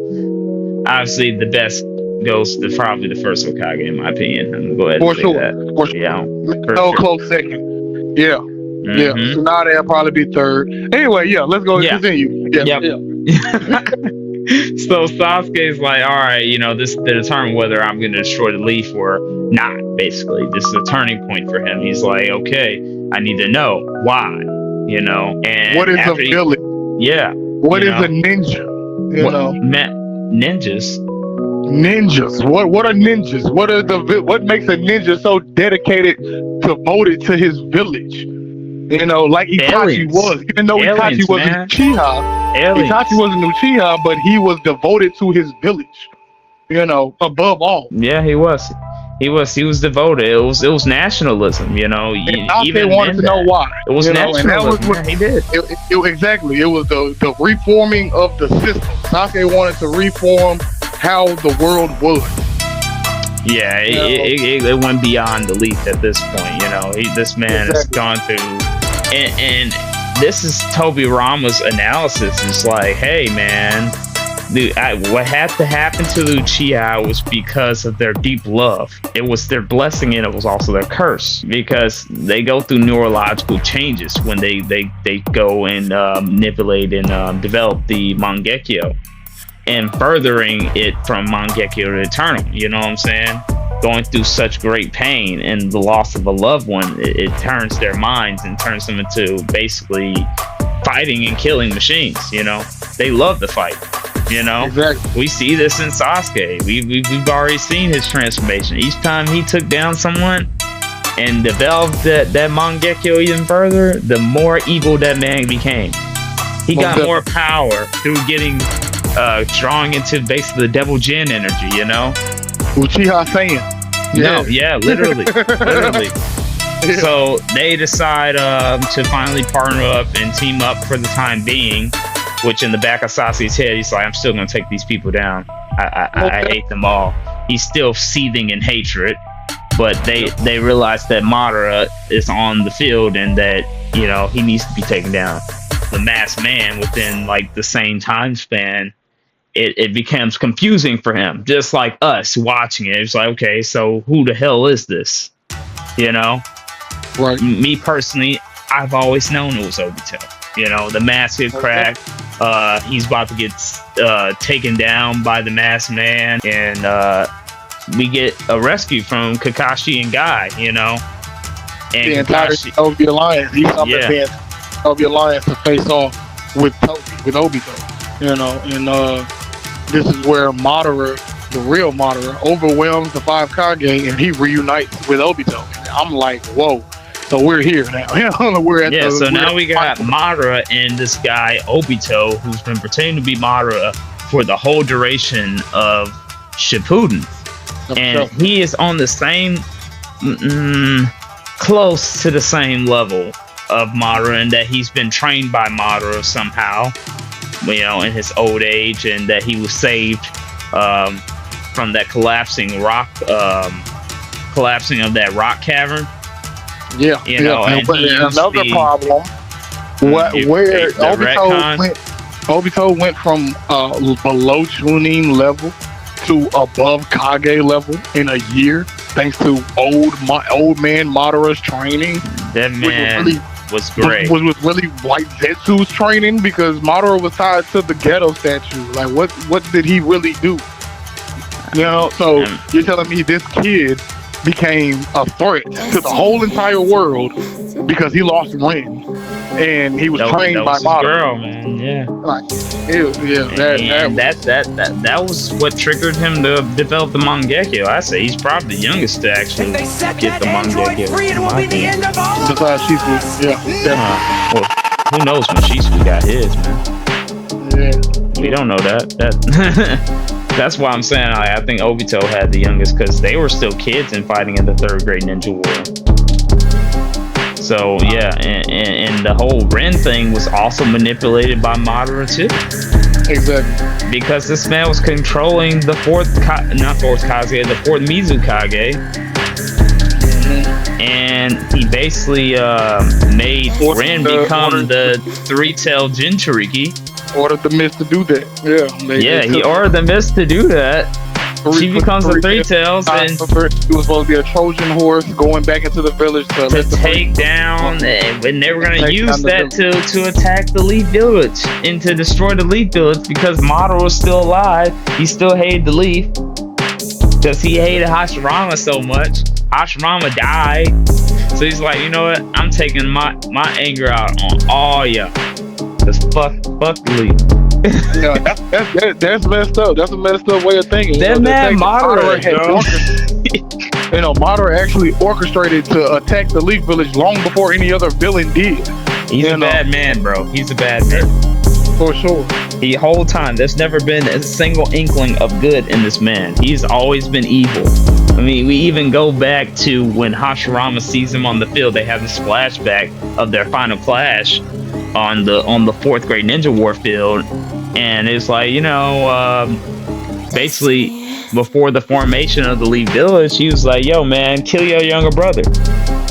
obviously the best goes to probably the first Hokage, in my opinion. I'm gonna go ahead and For say sure. that. For sure. Yeah, for No sure. close second. Yeah. Yeah. Mhm. Tsunade will probably be third. Anyway, yeah, let's go Yeah. continue. Yeah. Yep. Yeah. So Sasuke's like, all right, you know, this to determine whether I'm going to destroy the leaf or not. Basically, this is a turning point for him. He's like, okay, I need to know why, you know. And What is a after village? yeah, What you is know, a ninja? You what, know, ninjas. ninjas. What are ninjas? What makes a ninja so dedicated, devoted to his village? You know, like Itachi Aliens. was. Even though Aliens, Itachi wasn't man. Uchiha, Aliens. Itachi wasn't Uchiha, but he was devoted to his village. You know, above all. Yeah, he was. He was devoted. It was nationalism, you know. And Sasuke Even wanted to know why. It was you know, and that was nationalism. what Yeah, he did. exactly. It was the reforming of the system. Sasuke wanted to reform how the world was. Yeah, it went beyond the leaf at this point. You know, this man has gone through, and this is Toby Rama's analysis. It's like, hey, man, what had to happen to the Uchiha was because of their deep love. It was their blessing, and it was also their curse, because they go through neurological changes when they go and manipulate and develop the Mangekyo, and furthering it from Mangekyo to Eternal. You know what I'm saying? Going through such great pain and the loss of a loved one, it turns their minds and turns them into basically fighting and killing machines. You know, they love to fight. You know, Exactly. we see this in Sasuke. We've already seen his transformation. Each time he took down someone and developed that Mangekyo even further, the more evil that man became. He got more power through getting drawing into basically the devil Jin energy, you know? Uchiha Saiyan. No, yeah, literally. Literally. Yeah. So they decide to finally partner up and team up for the time being, which in the back of Sasuke's head, he's like, I'm still going to take these people down. I hate them all. He's still seething in hatred, but they realize that Madara is on the field and that, you know, he needs to be taken down. The masked man within like the same time span, it becomes confusing for him, just like us watching it. It's like, okay, so who the hell is this? You know? Right. Me personally, I've always known it was Obito. You know, the mask get cracked. He's about to get taken down by the masked man, and we get a rescue from Kakashi and Guy. You know, and The entire Shinobi Alliance. He summoned the Shinobi Alliance to face off with Obito. You know, and this is where Madara, the real Madara, overwhelms the 5 Kage, and he reunites with Obito. And I'm like, whoa. So we're here now. We're at so now we got Madara and this guy Obito, who's been pretending to be Madara for the whole duration of Shippuden, and he is on the same, close to the same level of Madara, in that he's been trained by Madara somehow, you know, in his old age, and that he was saved from that collapsing of that rock cavern. Yeah, you know, and another problem where Obito went from below Chunin level to above Kage level in a year, thanks to old man Madara's training. That man was great. Was really like Zetsu's training, because Madara was tied to the ghetto statue. Like, what did he really do? You know, so you're telling me this kid became a threat to the whole entire world because he lost Rin, and he was trained by Madara. Girl, man, yeah. Like, that was what triggered him to develop the Mangekyo. I say he's probably the youngest to actually get the Mangekyo. Free, it will be the end of all of us. Well, who knows when Shisui got his, man? Yeah, we don't know that. That's why I'm saying I think Obito had the youngest, because they were still kids and fighting in the 3rd grade ninja war. So yeah, and the whole Ren thing was also manipulated by Madara too. Exactly. Because this man was controlling the 4th Kage, the 4th Mizukage. and he basically made Ren become the three-tailed Jinchuriki. Ordered the Mist to do that. Yeah. He ordered the Mist to do that. She becomes a three-tails, and he was supposed to be a Trojan horse going back into the village to take down, and they were gonna use that to attack the Leaf Village and to destroy the Leaf Village because Madara was still alive. He still hated the Leaf because he hated Hashirama so much. Hashirama died, so he's like, you know what? I'm taking my anger out on all y'all. Just fuck the Leaf. That's messed up. That's a messed up way of thinking. That man Madara Madara actually orchestrated to attack the Leaf Village long before any other villain did. He's a bad man, bro. He's a bad man. For sure. The whole time, there's never been a single inkling of good in this man. He's always been evil. I mean, we even go back to when Hashirama sees him on the field. They have this flashback of their final clash on the fourth grade ninja war field, and it's like, basically before the formation of the Leaf Village, he was like, yo man, kill your younger brother.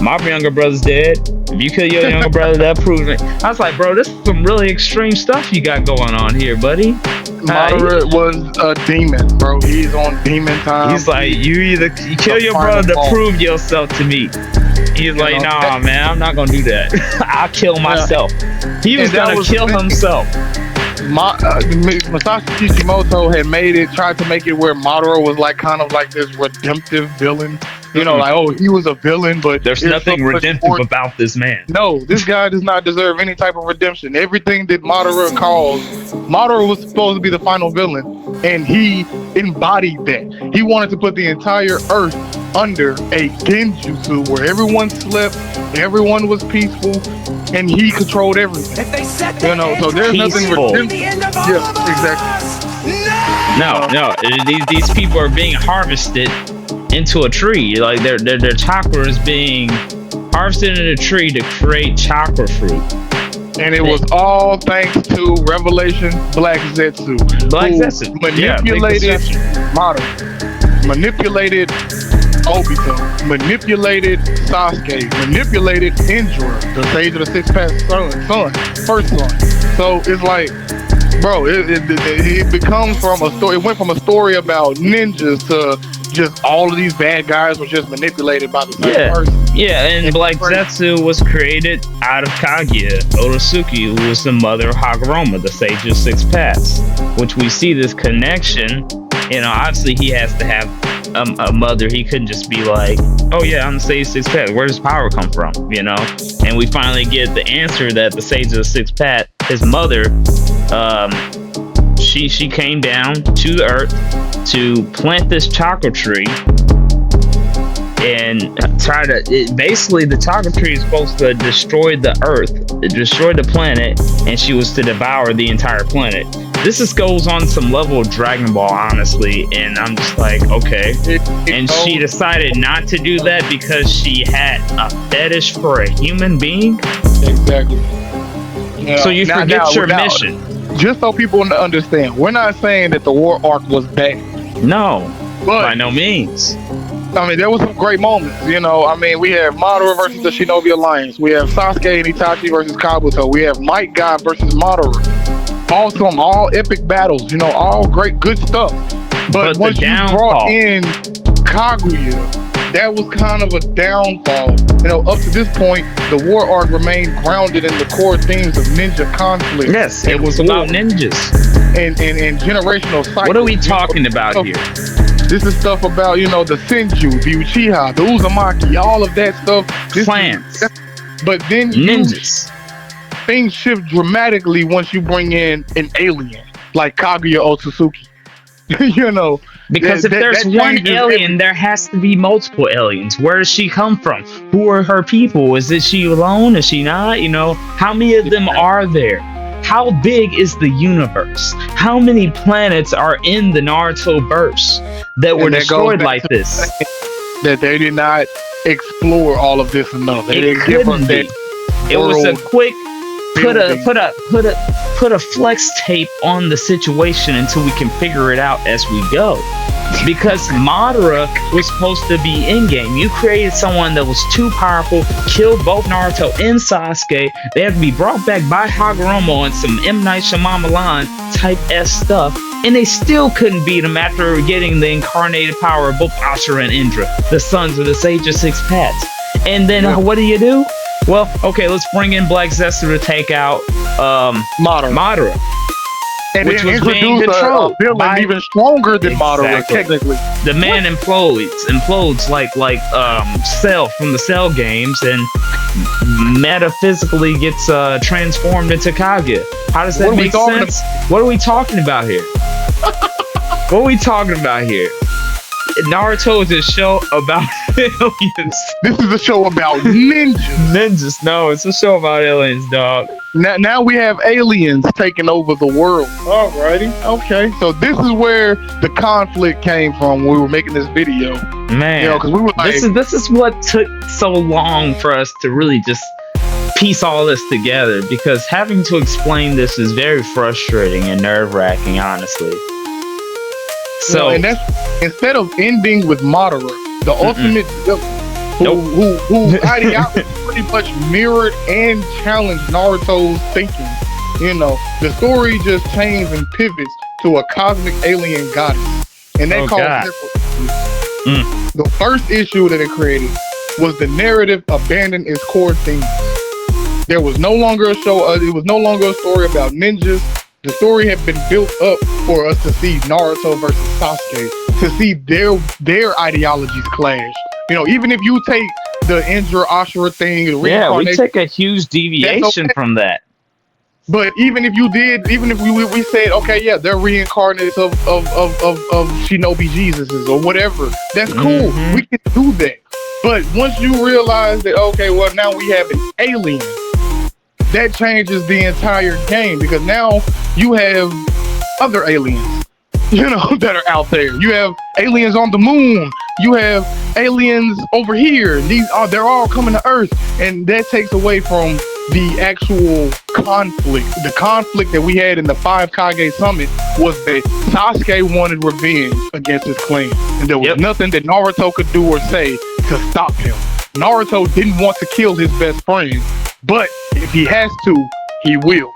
My younger brother's dead. If you kill your younger brother, that proves it. I was like, bro, this is some really extreme stuff you got going on here, buddy. Madara was a demon, bro. He's on demon time. He's like, you kill your brother to prove yourself to me. He's like, nah, man, I'm not gonna do that. I'll kill myself. He was gonna kill himself. Masashi Kishimoto had tried to make it where Madara was like kind of like this redemptive villain. Like, oh, he was a villain, but there's nothing redemptive about this man. No, this guy does not deserve any type of redemption. Everything that Madara caused, Madara was supposed to be the final villain, and he embodied that. He wanted to put the entire earth under a genjutsu where everyone slept, everyone was peaceful, and he controlled everything. If they set so there's nothing redemptive. Exactly. No. These people are being harvested into a tree. Like their chakra is being harvested in a tree to create chakra fruit. And it was all thanks to Revelation Black Zetsu. Manipulated Madara, manipulated Obito, manipulated Sasuke, manipulated Indra, the Sage of the Six Path first son. So it's like, bro, it becomes from a story. It went from a story about ninjas to just all of these bad guys were just manipulated by the same person. Yeah, and Black Zetsu was created out of Kaguya Otosuki, who was the mother of Hagoromo, the Sage of Six Paths, which we see this connection. Obviously he has to have a mother. He couldn't just be like, oh yeah, I'm the Sage of Six Paths. Where does power come from? And we finally get the answer that the Sage of the Six Paths, his mother, she came down to the earth to plant this chakra tree and basically the chakra tree is supposed to destroy the earth, destroy the planet, and she was to devour the entire planet. This goes on some level of Dragon Ball, honestly, and I'm just like, okay. And she decided not to do that because she had a fetish for a human being? Exactly. So you forget your mission. Just so people understand, we're not saying that the war arc was bad. No, but by no means. I mean, there was some great moments. We have Madara versus the Shinobi Alliance. We have Sasuke and Itachi versus Kabuto. We have Might God versus Madara. Awesome, all epic battles. All great, good stuff. But once you brought in Kaguya, that was kind of a downfall. Up to this point, the war arc remained grounded in the core themes of ninja conflict. Yes, it was about ninjas and generational cycles. What are we talking about here? This is stuff about, the Senju, the Uchiha, the Uzumaki, all of that stuff. Clans. But then ninjas. Things shift dramatically once you bring in an alien like Kaguya Otsutsuki. Because if there's one alien, there has to be multiple aliens. Where does she come from? Who are her people? Is she alone? Is she not? How many of them are there? How big is the universe? How many planets are in the Naruto verse that were destroyed like this? That they did not explore all of this enough. It couldn't be. It was a quick put a flex tape on the situation until we can figure it out as we go. Because Madara was supposed to be in game. You created someone that was too powerful, killed both Naruto and Sasuke. They had to be brought back by Hagoromo and some M. Night Shyamalan type S stuff, and they still couldn't beat him after getting the incarnated power of both Ashura and Indra, the sons of the Sage of Six Paths. And then what do? Well, okay, let's bring in Black Zester to take out Madara. And which then was being introduce controlled a villain by, even stronger than Madara, exactly. technically. The man implodes like Cell from the Cell games, and metaphysically gets transformed into Kaguya. How does that make sense? What are we talking about here? What are we talking about here? Naruto is a show about aliens. This is a show about ninjas. Ninjas? No, it's a show about aliens, dog. Now we have aliens taking over the world. Alrighty. Okay. So this is where the conflict came from when we were making this video. Man, you know, because we were like, this is what took so long for us to really just piece all this together, because having to explain this is very frustrating and nerve-wracking, honestly. So, and that's instead of ending with Madara, the ultimate who ideology pretty much mirrored and challenged Naruto's thinking. You know, the story just changed and pivots to a cosmic alien goddess, and that caused the first issue that it created was the narrative abandoned its core theme. There was no longer a show. It was no longer a story about ninjas. The story had been built up for us to see Naruto versus Sasuke, to see their ideologies clash. You know, even if you take the Indra Ashura thing, the reincarnation, we take a huge deviation from that. But even if you did, even if we said, okay, yeah, they're reincarnates of Shinobi Jesuses or whatever, that's cool. We can do that. But once you realize that, okay, well, now we have an alien, that changes the entire game, because now you have other aliens, you know, that are out there. You have aliens on the moon. You have aliens over here. They're all coming to Earth, and that takes away from the actual conflict. The conflict that we had in the 5 Kage Summit was that Sasuke wanted revenge against his clan, and there was nothing that Naruto could do or say to stop him. Naruto didn't want to kill his best friend, but if he has to, he will.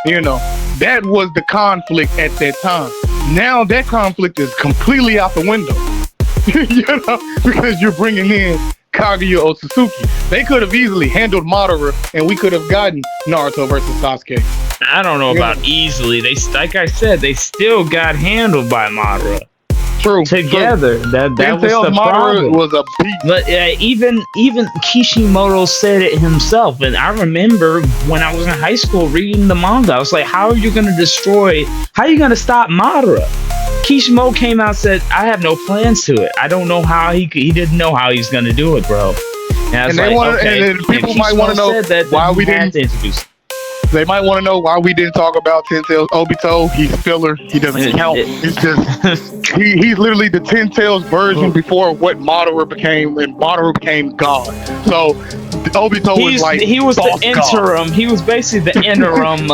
You know, that was the conflict at that time. Now that conflict is completely out the window. You know, because you're bringing in Kaguya Otsutsuki. They could have easily handled Madara, and we could have gotten Naruto versus Sasuke. I don't know about easily. They, like I said, they still got handled by Madara. True. Together, that was the problem. Was a beast. But even Kishimoto said it himself, and I remember when I was in high school reading the manga, I was like, "How are you going to destroy? How are you going to stop Madara?" Kishimoto came out and said, "I have no plans to it. I don't know how he didn't know how he's going to do it, bro." And I was and people might want to know why we didn't introduce. They might want to know why we didn't talk about Ten Tails Obito. He's filler. He doesn't count. It's just he's literally the Ten Tails version before what Madara became, and Madara became God. So Obito was the interim. God. He was basically the interim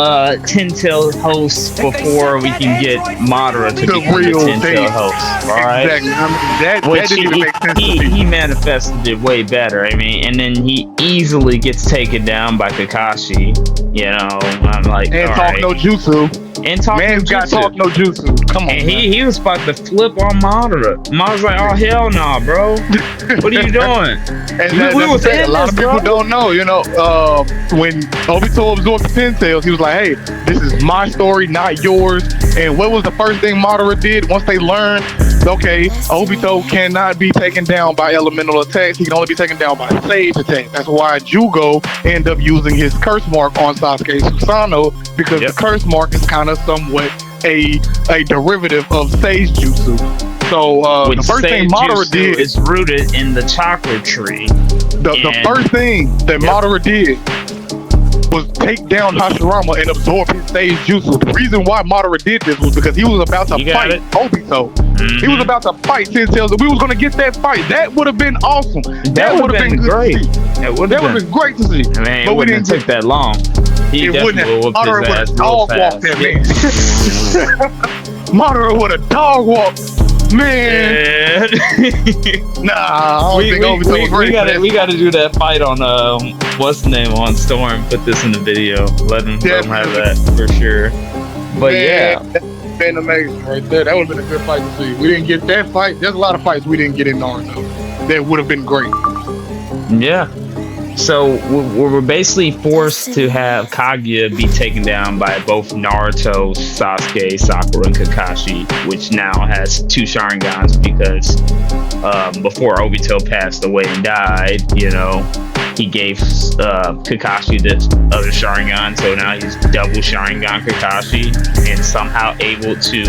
Ten Tails host before we can get Madara to become the Ten Tails host. All right. Exactly. I mean, that didn't even make sense to me. He manifested it way better. I mean, and then he easily gets taken down by Kakashi. You know, I'm like, and talk no jutsu. And talk Man's no got jutsu. Talk no jutsu. Come on. And he was about to flip on Madara. Madara's like, oh hell nah, bro. What are you doing? And we was a lot of people don't know. You know, when Obito absorbed the Ten Tails, he was like, hey, this is my story, not yours. And what was the first thing Madara did once they learned? Okay, Obito cannot be taken down by elemental attacks. He can only be taken down by sage attacks. That's why Jugo ended up using his curse mark on Sasuke Susanoo, because the curse mark is kind of somewhat a derivative of sage jutsu. So the first thing Madara did is rooted in the chakra tree. The first thing that Madara did was take down Hashirama and absorb his sage jutsu. The reason why Madara did this was because he was about to fight Obito. He was about to fight Ten Tails, and we was going to get that fight. That would have been awesome. That would have been great. That would have been great to see. I mean, it wouldn't take that long. He it wouldn't have. definitely whooped Madara his would ass have real dog walked fast. that man. Madara would have dog walked. Man, nah, I don't think Obito was ready for that. we gotta do that fight on what's the name on Storm. Put this in the video. Let him have that for sure. But yeah, that's been amazing right there. That would have been a good fight to see. We didn't get that fight. There's a lot of fights we didn't get in Naruto that would have been great. yeah. So we're basically forced to have Kaguya be taken down by both Naruto, Sasuke, Sakura, and Kakashi, which now has 2 Sharingans because before Obito passed away and died, you know, he gave Kakashi this other Sharingan, so now he's double Sharingan Kakashi, and somehow able to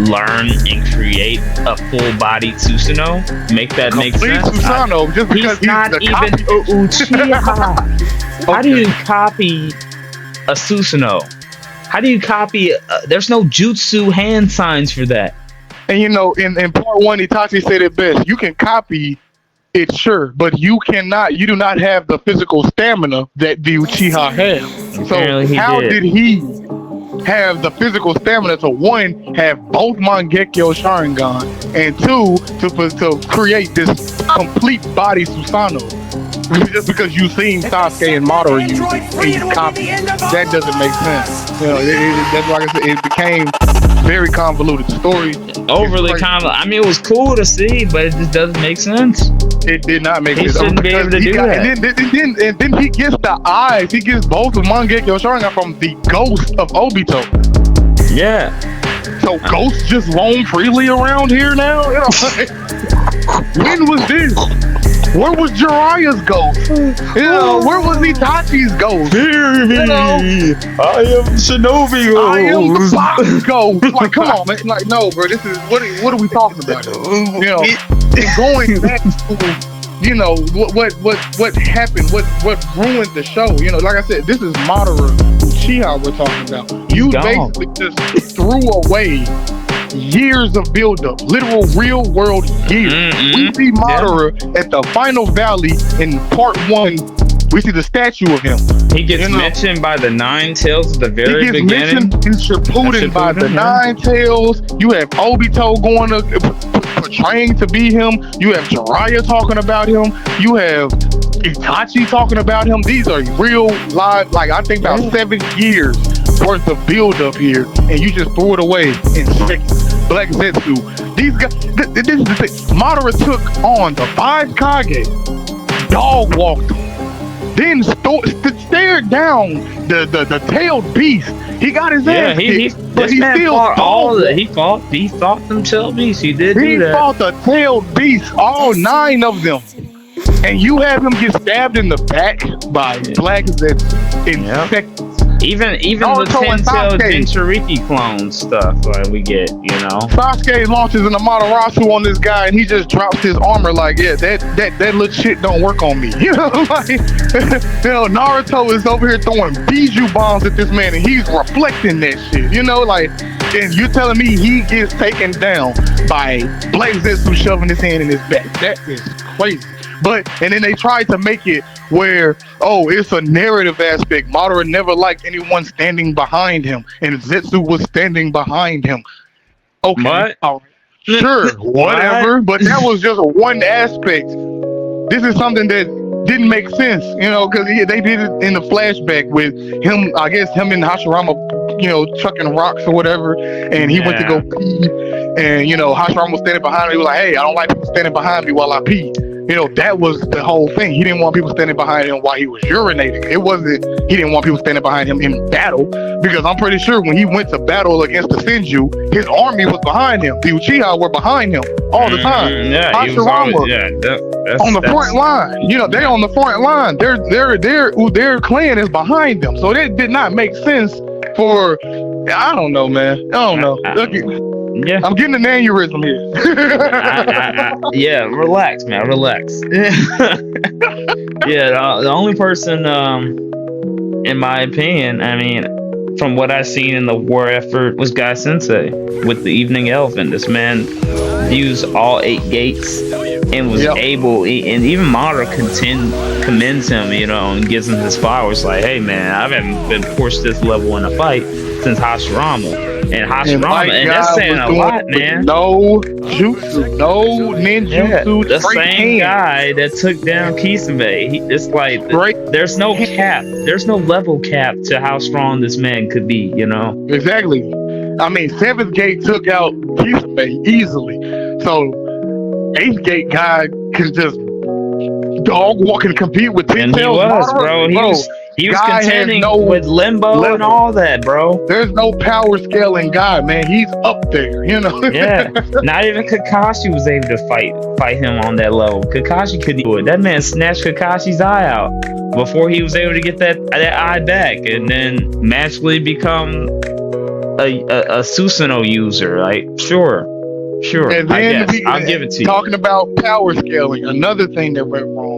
learn and create a full body Susanoo. Make that make sense? Susanoo, just because he's not even Uchiha. How do you copy a Susanoo? How do you copy? There's no jutsu hand signs for that. And you know, in part 1, Itachi said it best. You can copy it, sure, but you do not have the physical stamina that the Uchiha has. Apparently So how did he have the physical stamina to 1, have both Mangekyo Sharingan, and 2, to create this complete body Susanoo? Just because you've seen Sasuke and Madara use it, and you copy it. That doesn't make sense. You know, that's like I said, it became very convoluted. The story overly convoluted. I mean, it was cool to see, but it just doesn't make sense. It did not make He sense. shouldn't be able to do that. And then he gets the eyes. He gets both of Mangekyo Sharingan from the ghost of Obito. Yeah. So ghosts just roam freely around here now? You know, when was this? Where was Jiraiya's ghost? You know, where was Itachi's ghost? Hear me. You know, I am Shinobi Ghost. I am the Fox ghost. Like, come on, man. Like, no, bro. This is what are we talking about? You know, and going back to, you know, what happened, what ruined the show. You know, like I said, this is Madara Uchiha we're talking about. You basically just threw away years of build-up, literal real-world years. We see Madara at the final valley in part 1. We see the statue of him. He gets mentioned by the 9 Tails at the very beginning. He gets mentioned in Shippuden by the 9 Tails. You have Obito going to portraying to be him. You have Jiraiya talking about him. You have Itachi talking about him. These are real live, like I think about 7 years worth of build-up here, and you just threw it away in seconds. Black Zetsu. These guys, this is the thing. Madara took on the 5 Kage, dog walked them, then stared down the tailed beast. He got his ass kicked, but he still fought He fought them tailed beasts. He did do that. He fought the tailed beasts, all 9 of them. And you have him get stabbed in the back by Black Zetsu in seconds. Even the 10-tailed Jinchuriki clone stuff like we get, you know. Sasuke launches an Amaterasu on this guy, and he just drops his armor like, yeah, that little shit don't work on me. You know, like, you know, Naruto is over here throwing Biju bombs at this man, and he's reflecting that shit. You know, like, and you're telling me he gets taken down by Black Zetsu shoving his hand in his back. That is crazy. And then they tried to make it where, oh, it's a narrative aspect. Madara never liked anyone standing behind him, and Zetsu was standing behind him. Okay, what? All right. Sure, whatever. But that was just one aspect. This is something that didn't make sense, you know, because they did it in the flashback with him. I guess him and Hashirama, you know, chucking rocks or whatever, and he went to go pee, and you know, Hashirama was standing behind him. He was like, "Hey, I don't like people standing behind me while I pee." You know, that was the whole thing. He didn't want people standing behind him while he was urinating. It wasn't, he didn't want people standing behind him in battle, because I'm pretty sure when he went to battle against the Senju, his army was behind him. The Uchiha were behind him all the time. Hashirama, that's on the front line. You know, they're on the front line. Their clan is behind them. So that did not make sense for, I don't know, man. I don't know. Yeah, I'm getting an aneurysm here. Yeah, relax, man, relax. Yeah, the only person, in my opinion, I mean, from what I've seen in the war effort, was Guy Sensei with the Evening Elephant. This man views all 8 gates and was able, and even Madara commends him, you know, and gives him his flowers. Like, hey man, I haven't been pushed this level in a fight since Hashirama. And Hashirama, and that's saying a lot, man. No jutsu, no ninjutsu. The same guy that took down Kisame. It's like there's no cap, there's no level cap to how strong this man could be, you know. Exactly. I mean, 7th Gate took out Kisame easily, so 8th Gate guy can just dog walk and compete with 10 tails. He was, bro. He was contending with Limbo and all that, bro. There's no power scaling guy, man. He's up there, you know. Yeah. Not even Kakashi was able to fight him on that level. Kakashi couldn't do it. That man snatched Kakashi's eye out before he was able to get that eye back, and then magically become a Susanoo user. Like, sure. And then I'll give it to you. Talking about power scaling, another thing that went wrong.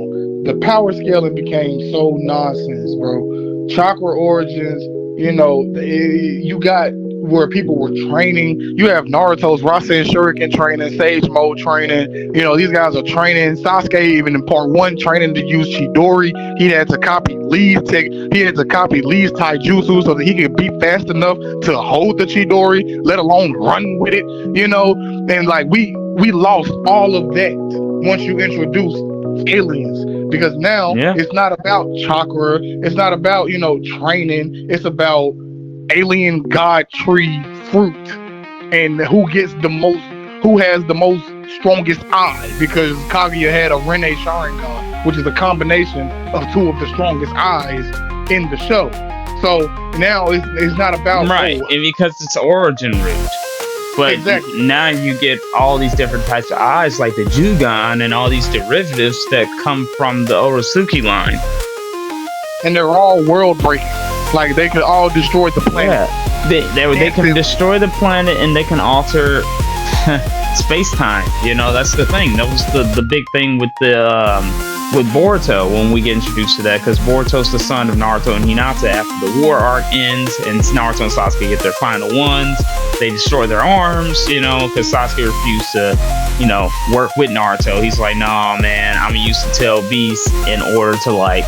The power scaling became so nonsense, bro. Chakra origins, you know, you got where people were training. You have Naruto's Rasen Shuriken training, Sage Mode training. You know, these guys are training. Sasuke, even in part 1, training to use Chidori. He had to copy Lee's taijutsu so that he could be fast enough to hold the Chidori, let alone run with it, you know. And like we lost all of that once you introduce aliens, because now it's not about chakra, it's not about, you know, training, it's about alien god tree fruit and who has the most strongest eye, because Kaguya had a Rene Sharingan, which is a combination of 2 of the strongest eyes in the show. So now it's not about and because it's origin root. But now you get all these different types of eyes, like the Jugon and all these derivatives that come from the Orosuki line. And they're all world breaking. Like, they could all destroy the planet. Yeah, they can destroy the planet, and they can alter space-time. You know, that's the thing. That was the big thing with with Boruto when we get introduced to that, because Boruto's the son of Naruto and Hinata. After the war arc ends and Naruto and Sasuke get their final ones, they destroy their arms, you know, because Sasuke refused to, you know, work with Naruto. He's like, nah, man, I'm used to tell beasts in order to, like,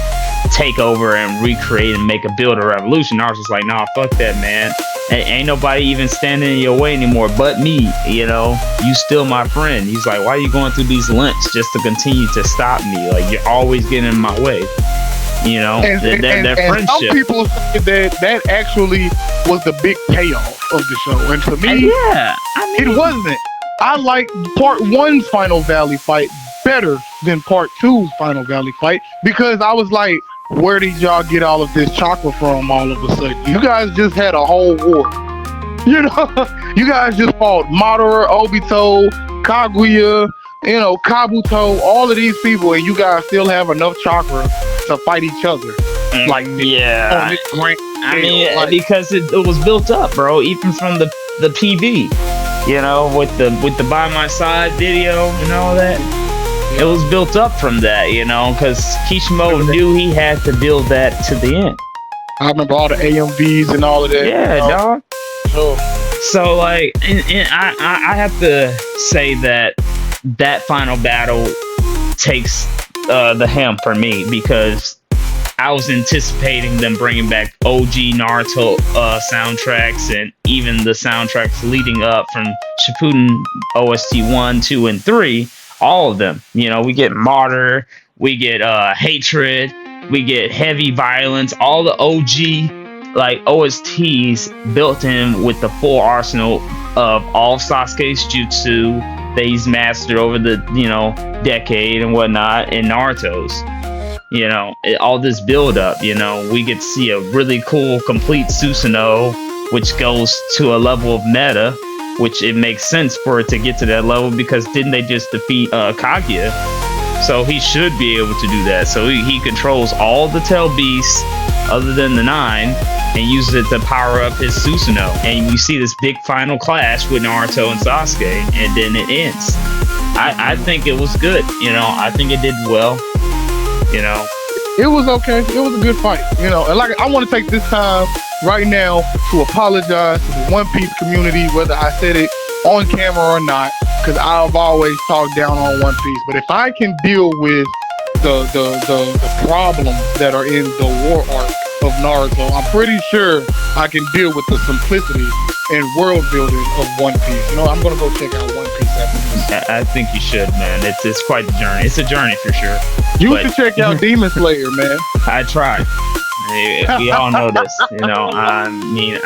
take over and recreate and build a revolution. Naruto's like, nah, fuck that, man. Ain't nobody even standing in your way anymore but me, you know. You still my friend. He's like, why are you going through these lengths just to continue to stop me? Like, you're always getting in my way, you know. And friendship. Some people say that actually was the big payoff of the show, and to me, it wasn't. I like part 1's Final Valley fight better than part 2's Final Valley fight, because I was like, where did y'all get all of this chakra from all of a sudden? You guys just had a whole war. You know, you guys just fought Madara, Obito, Kaguya, you know, Kabuto, all of these people, and you guys still have enough chakra to fight each other. Like, I mean, because it was built up, bro, even from the PV, you know, with the By My Side video and all that. It was built up from that, you know, because Kishimoto knew he had to build that to the end. I remember all the AMVs and all of that. Yeah, dog. So, like, and I have to say that final battle takes the helm for me, because I was anticipating them bringing back OG Naruto soundtracks, and even the soundtracks leading up from Shippuden OST 1, 2, and 3. All of them, you know, we get Martyr, we get Hatred, we get Heavy Violence, all the OG like OSTs built in with the full arsenal of all Sasuke's jutsu that he's mastered over the, you know, decade and whatnot, and Naruto's. You know, all this build up, you know, we get to see a really cool complete Susanoo, which goes to a level of meta, which it makes sense for it to get to that level, because didn't they just defeat Kaguya? So he should be able to do that. So he controls all the tail beasts other than the 9 and uses it to power up his Susanoo. And we see this big final clash with Naruto and Sasuke, and then it ends. I think it was good, you know. I think it did well, you know. It was okay. It was a good fight, you know. And like, I want to take this time right now to apologize to the One Piece community, whether I said it on camera or not, because I've always talked down on One Piece. But if I can deal with the problems that are in the war arc of Naruto, I'm pretty sure I can deal with the simplicity and world building of One Piece. You know, I'm gonna go check out One Piece after this. I think you should, man. It's quite the journey. It's a journey for sure. You should check out Demon Slayer, man. I tried. We all know this. You know, I mean,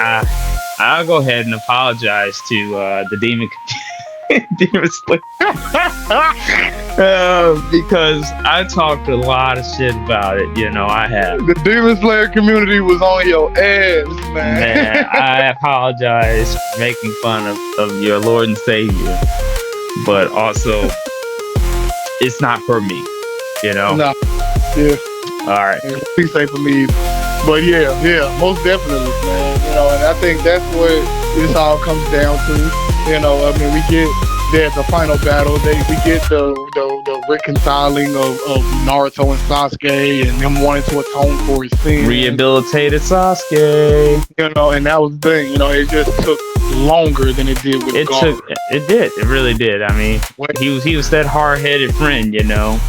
I'll go ahead and apologize to the Demon Slayer. Because I talked a lot of shit about it. You know, I have. The Demon Slayer community was on your ass, man. Man, I apologize for making fun of your Lord and Savior. But also, it's not for me. You know? No. Yeah. All right. Please say for me. But yeah, most definitely, man. You know, and I think that's what this all comes down to. You know, I mean, we get the final battle. We get the reconciling of Naruto and Sasuke, and them wanting to atone for his sins. Rehabilitated Sasuke. You know, and that was the thing. You know, it just took longer than it did with Gaara. It really did. I mean, he was that hard-headed friend, you know.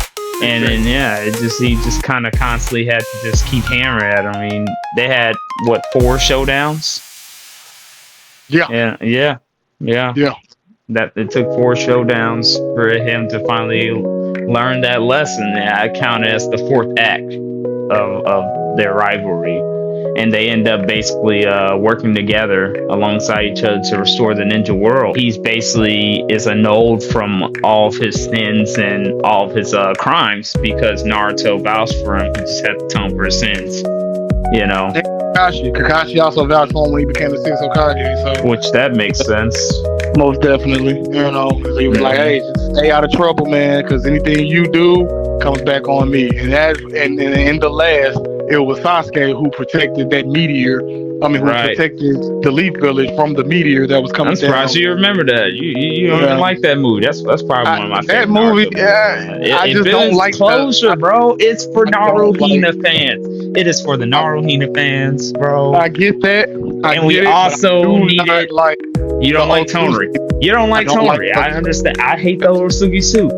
And then he just kind of constantly had to just keep hammering at him. I mean, they had 4 showdowns? Yeah. That it took 4 showdowns for him to finally learn that lesson. I count it as the 4th act of their rivalry. And they end up basically working together alongside each other to restore the ninja world. He's basically is annulled from all of his sins and all of his crimes because Naruto vouched for him. He just had to atone for his sins, you know. Kakashi also vouched for him when he became the 6th Hokage. So. Which that makes sense. Most definitely. You know, he was like, hey, just stay out of trouble, man, because anything you do comes back on me. And in the last, it was Sasuke who protected that meteor. I mean, who protected the Leaf Village from the meteor that was coming down. I'm surprised you remember that. You don't even like that movie. That's probably one of my favorite. That movie, I just don't like closure, bro. It's for Naruhina fans. It is for the Naruhina fans, bro. I get that. We also needed. You don't like Tonri. You don't like Tonri. I understand. I hate the Orosugi suit.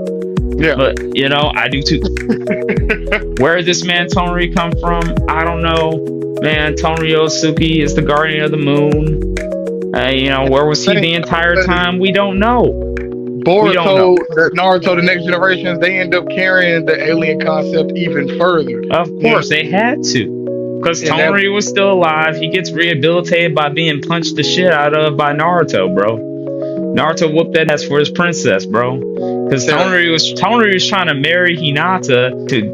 Yeah. But, you know, I do too. Where did this man Tonri come from? I don't know. Man, Tonri Osuki is the guardian of the moon. You know, where was he the entire time? We don't know. Boruto, Naruto, the next generations, they end up carrying the alien concept even further. Of course, they had to. Because Tonri was still alive. He gets rehabilitated by being punched the shit out of by Naruto, bro. Naruto whooped that ass for his princess, bro. Because Tonri was trying to marry Hinata to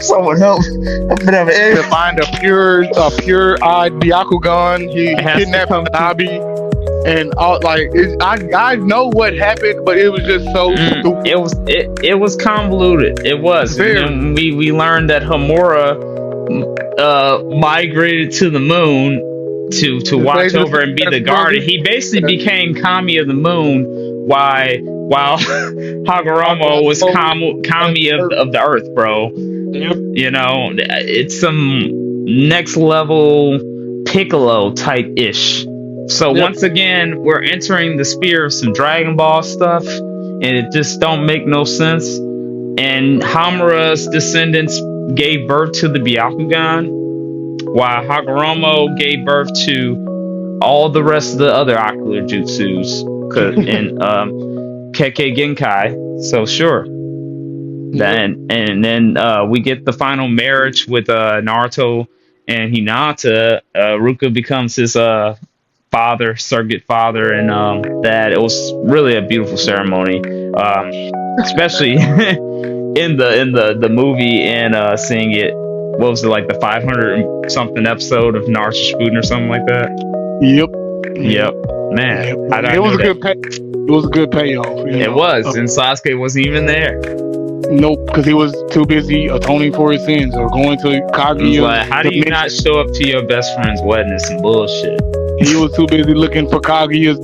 someone else. To find a pure-eyed Byakugan. He kidnapped Nabi. And I know what happened, but it was just so stupid. It was convoluted. It was. And then we learned that Homura migrated to the moon to watch over and be the guardian. He basically became Kami of the moon, while Hagoromo was Kami of the earth, bro. Yep. You know, it's some next level Piccolo type ish. So once again, we're entering the sphere of some Dragon Ball stuff, and it just don't make no sense. And Homura's descendants gave birth to the Byakugan, while Hagoromo gave birth to all the rest of the other ocular jutsus and Kekkei Genkai. So sure. Then we get the final marriage with Naruto and Hinata. Ruka becomes his surrogate father, and that it was really a beautiful ceremony, especially in the movie and seeing it. What was it, like the 500 something episode of Naruto Shippuden or something like that? Yep. Man, it was a good it was a good payoff. It was, and Sasuke wasn't even there. Nope, because he was too busy atoning for his sins or going to Kaguya's. Like, how do you not show up to your best friend's wedding? It's some bullshit. He was too busy looking at Kaguya's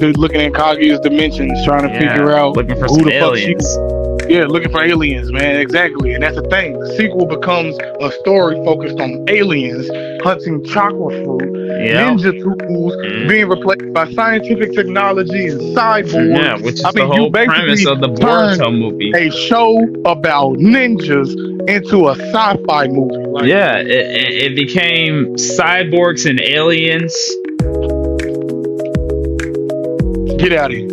dimensions, trying to figure out looking for who some the aliens. fuck Yeah, looking for aliens, man. Exactly. And that's the thing. The sequel becomes a story focused on aliens hunting chakra fruit, ninja tools being replaced by scientific technology and cyborgs. Yeah, which is the whole premise of the Boruto movie. A show about ninjas into a sci-fi movie. Like, yeah, it became cyborgs and aliens. Get out of here.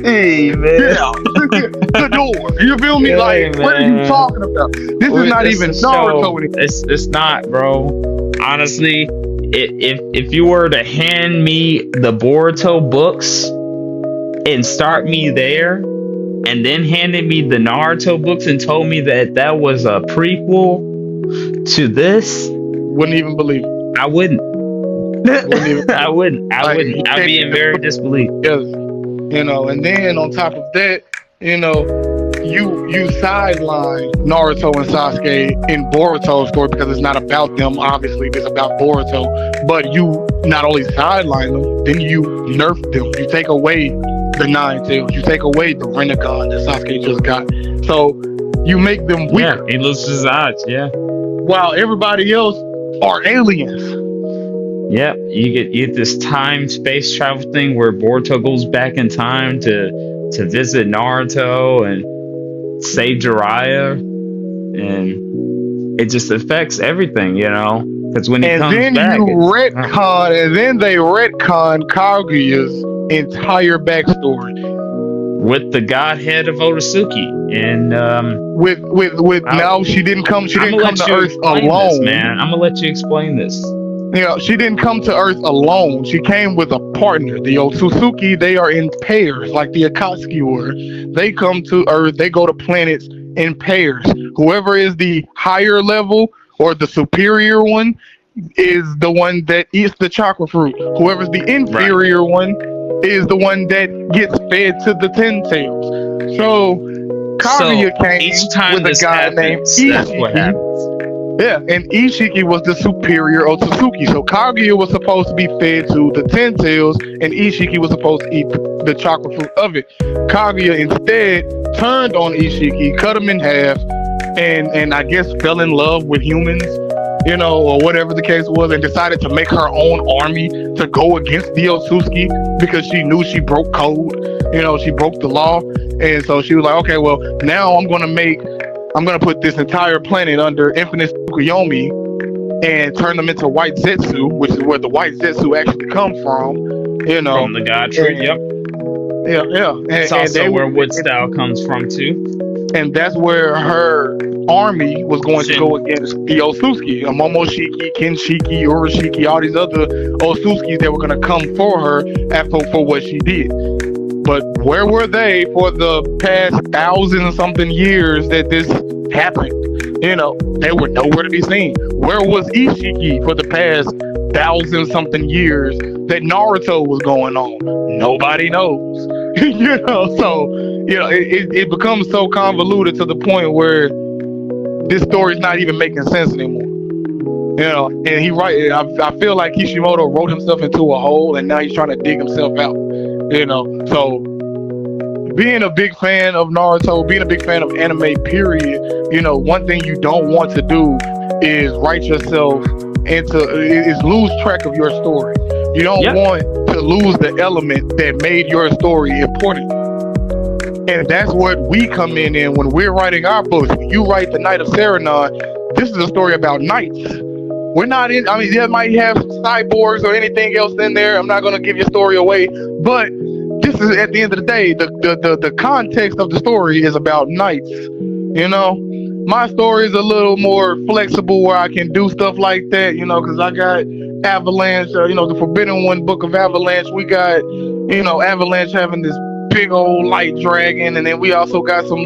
Hey, man. Get out. The door. You feel me? Hey, like, man. what are you talking about? This is not even Naruto anymore. It's not, bro. Honestly, if you were to hand me the Boruto books and start me there, and then handed me the Naruto books and told me that was a prequel to this, wouldn't even believe it. I wouldn't. I wouldn't. I'd be in very disbelief. Yes. You know, and then on top of that, you know, you sideline Naruto and Sasuke in Boruto's story because it's not about them. Obviously, it's about Boruto. But you not only sideline them, then you nerf them. You take away the Nine Tails. You take away the Rinnegan that Sasuke just got. So you make them weaker. Yeah, he loses his odds. Yeah. While everybody else are aliens. Yep, you get this time space travel thing where Boruto goes back in time to visit Naruto and save Jiraiya, and it just affects everything, you know. Because when he comes back, and then they retcon Kaguya's entire backstory with the godhead of Otsutsuki, and now she didn't come to Earth alone. Man, I'm gonna let you explain this. You know, she didn't come to Earth alone. She came with a partner. The Otsutsuki, they are in pairs, like the Akatsuki were. They come to Earth, they go to planets in pairs. Whoever is the higher level or the superior one is the one that eats the chakra fruit. Whoever's the inferior one is the one that gets fed to the Ten Tails. So Kaguya came with a guy named Ishiki. That's what happens. Yeah, and Ishiki was the superior Otsutsuki. So Kaguya was supposed to be fed to the Ten Tails, and Ishiki was supposed to eat the chakra fruit of it. Kaguya instead turned on Ishiki, cut him in half, and I guess fell in love with humans, you know, or whatever the case was, and decided to make her own army to go against the Otsutsuki because she knew she broke code. You know, she broke the law. And so she was like, okay, well, now I'm going to put this entire planet under infinite Tsukuyomi and turn them into white Zetsu, which is where the white Zetsu actually come from, you know. From the god tree, yep. Yeah. It's also where wood style comes from, too. And that's where her army was going to go against the Otsutsuki, Momoshiki, Kinshiki, Urashiki, all these other Otsutsuki that were going to come for her for what she did. But where were they for the past 1,000-something years that this happened? You know, they were nowhere to be seen. Where was Ishiki for the past 1,000-something years that Naruto was going on? Nobody knows. You know, so, you know, it becomes so convoluted to the point where this story's not even making sense anymore. You know, and I feel like Kishimoto wrote himself into a hole, and now he's trying to dig himself out. You know, so being a big fan of Naruto, being a big fan of anime, period, you know, one thing you don't want to do is lose track of your story. You don't want to lose the element that made your story important. And that's what we come in when we're writing our books. When you write The Knight of Serenade, this is a story about knights. We're not in, I mean, there might have cyborgs or anything else in there. I'm not going to give your story away, but this is, at the end of the day, the context of the story is about knights. You know, my story is a little more flexible where I can do stuff like that, you know, because I got Avalanche, you know, the Forbidden One book of Avalanche. We got, you know, Avalanche having this big old light dragon, and then we also got some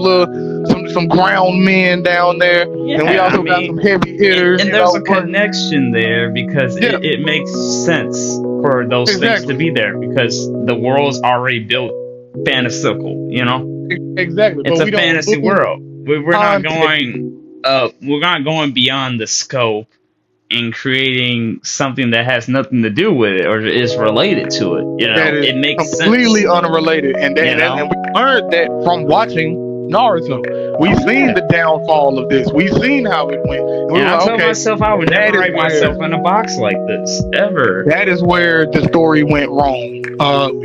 ground men down there, and we also got some heavy hitters. And there's a connection there because it makes sense for those things to be there because the world's already built fantastical, you know. Exactly. It's a fantasy world. We're not going beyond the scope and creating something that has nothing to do with it or is related to it. You know, that is it makes completely sense. unrelated, and that, You know? and we learned that from watching Naruto. We've seen the downfall of this. We've seen how it went. We And were I like, told okay, myself I would that never is write myself in a box like this ever. that is where the story went wrong.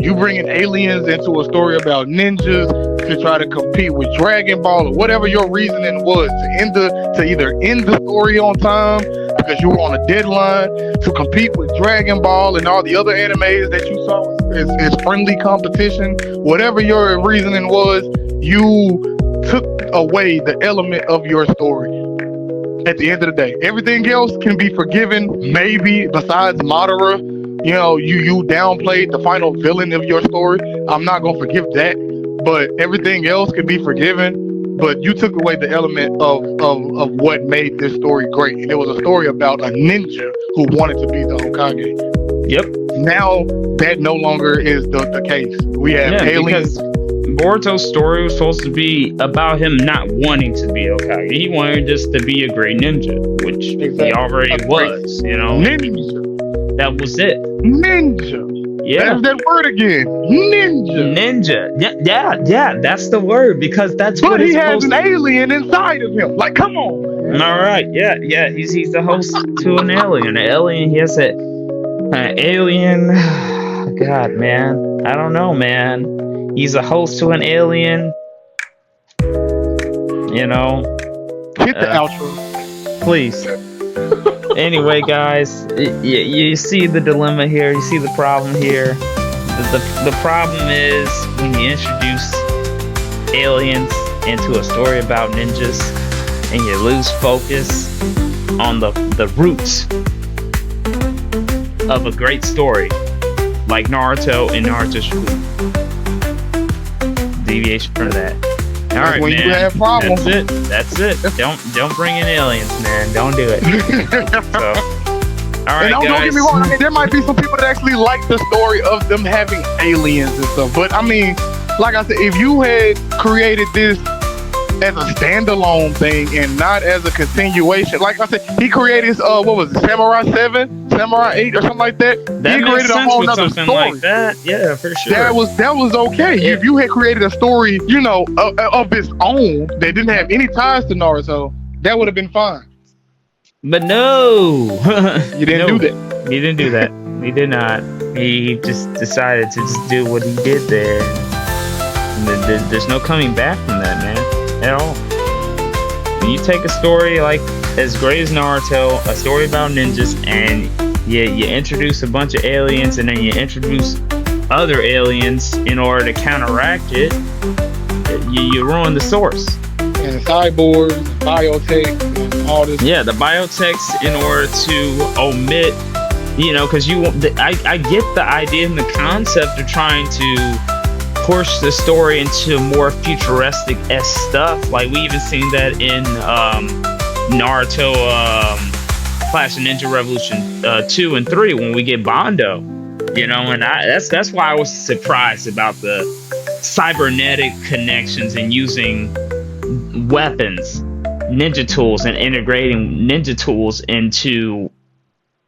You bringing aliens into a story about ninjas to try to compete with Dragon Ball or whatever your reasoning was to either end the story on time because you were on a deadline, to compete with Dragon Ball and all the other animes that you saw as friendly competition. Whatever your reasoning was, you took away the element of your story. At the end of the day, everything else can be forgiven, maybe besides Madara. You know, you downplayed the final villain of your story. I'm not gonna forgive that, but everything else can be forgiven. But you took away the element of what made this story great, and it was a story about a ninja who wanted to be the Hokage. Yep. Now that no longer is the case. We have aliens. Because Boruto's story was supposed to be about him not wanting to be Hokage. He wanted just to be a great ninja, which he already was. You know, Ninja. that was it. Ninja. Yeah. There's that word again. Ninja. Ninja. Yeah, that's the word, because that's But what he it's has supposed an to be. alien inside of him. Like, come on, man. All right, yeah. He's the host to an alien. An alien. He has an alien. God, man, I don't know, man. He's a host to an alien. You know. Hit the outro. Please. Anyway, guys, you see the dilemma here. You see the problem here. The problem is when you introduce aliens into a story about ninjas and you lose focus on the roots of a great story like Naruto and Naruto Shippuden. Deviation from that. All right, when man. you have problems. That's it. Don't bring in aliens, man. Don't do it. So, all right, And don't get me wrong. I mean, there might be some people that actually like the story of them having aliens and stuff. But I mean, like I said, if you had created this as a standalone thing and not as a continuation, like I said, he created what was it, Samurai 7, Samurai 8, or something like that. That he makes created a sense whole with nother something story. like that. Yeah, for sure. That was okay. Yeah. If you had created a story, you know, of its own that didn't have any ties to Naruto, that would have been fine. But no, You didn't do that. He didn't do that. He did not. He just decided to just do what he did there. And there's no coming back from that, man, at all. When you take a story like as great as Naruto, a story about ninjas, and you introduce a bunch of aliens, and then you introduce other aliens in order to counteract it, you ruin the source. And cyborgs, biotech, and all this. Yeah, the biotechs in order to omit, you know, because I get the idea and the concept of trying to push the story into more futuristic-esque stuff. Like, we even seen that in Naruto Clash of Ninja Revolution 2 and 3 when we get Bondo, you know, and that's why I was surprised about the cybernetic connections and using weapons, ninja tools, and integrating ninja tools into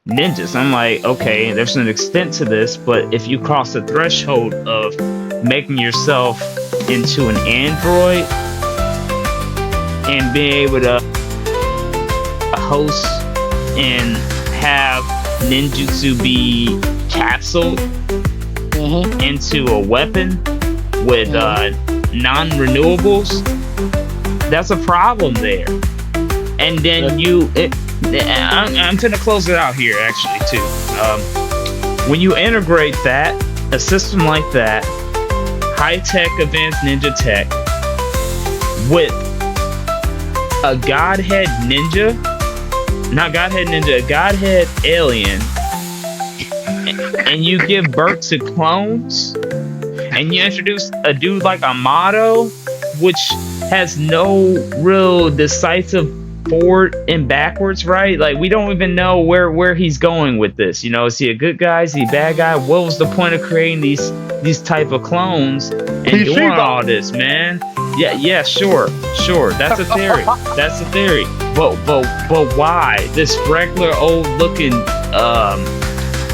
ninjas. I'm like, okay, there's an extent to this, but if you cross the threshold of making yourself into an android and being able to host and have ninjutsu be capsuled into a weapon with non-renewables, that's a problem there. And then I'm gonna close it out here actually too. When you integrate that, a system like that, high-tech advanced ninja tech, with a godhead ninja, not godhead ninja, a godhead alien, and you give birth to clones, and you introduce a dude like Amato, which has no real decisive forward and backwards, right? Like, we don't even know where he's going with this. You know, is he a good guy? Is he a bad guy? What was the point of creating these type of clones and doing all this, man? Yeah, sure. That's a theory. That's a theory. But why this regular old looking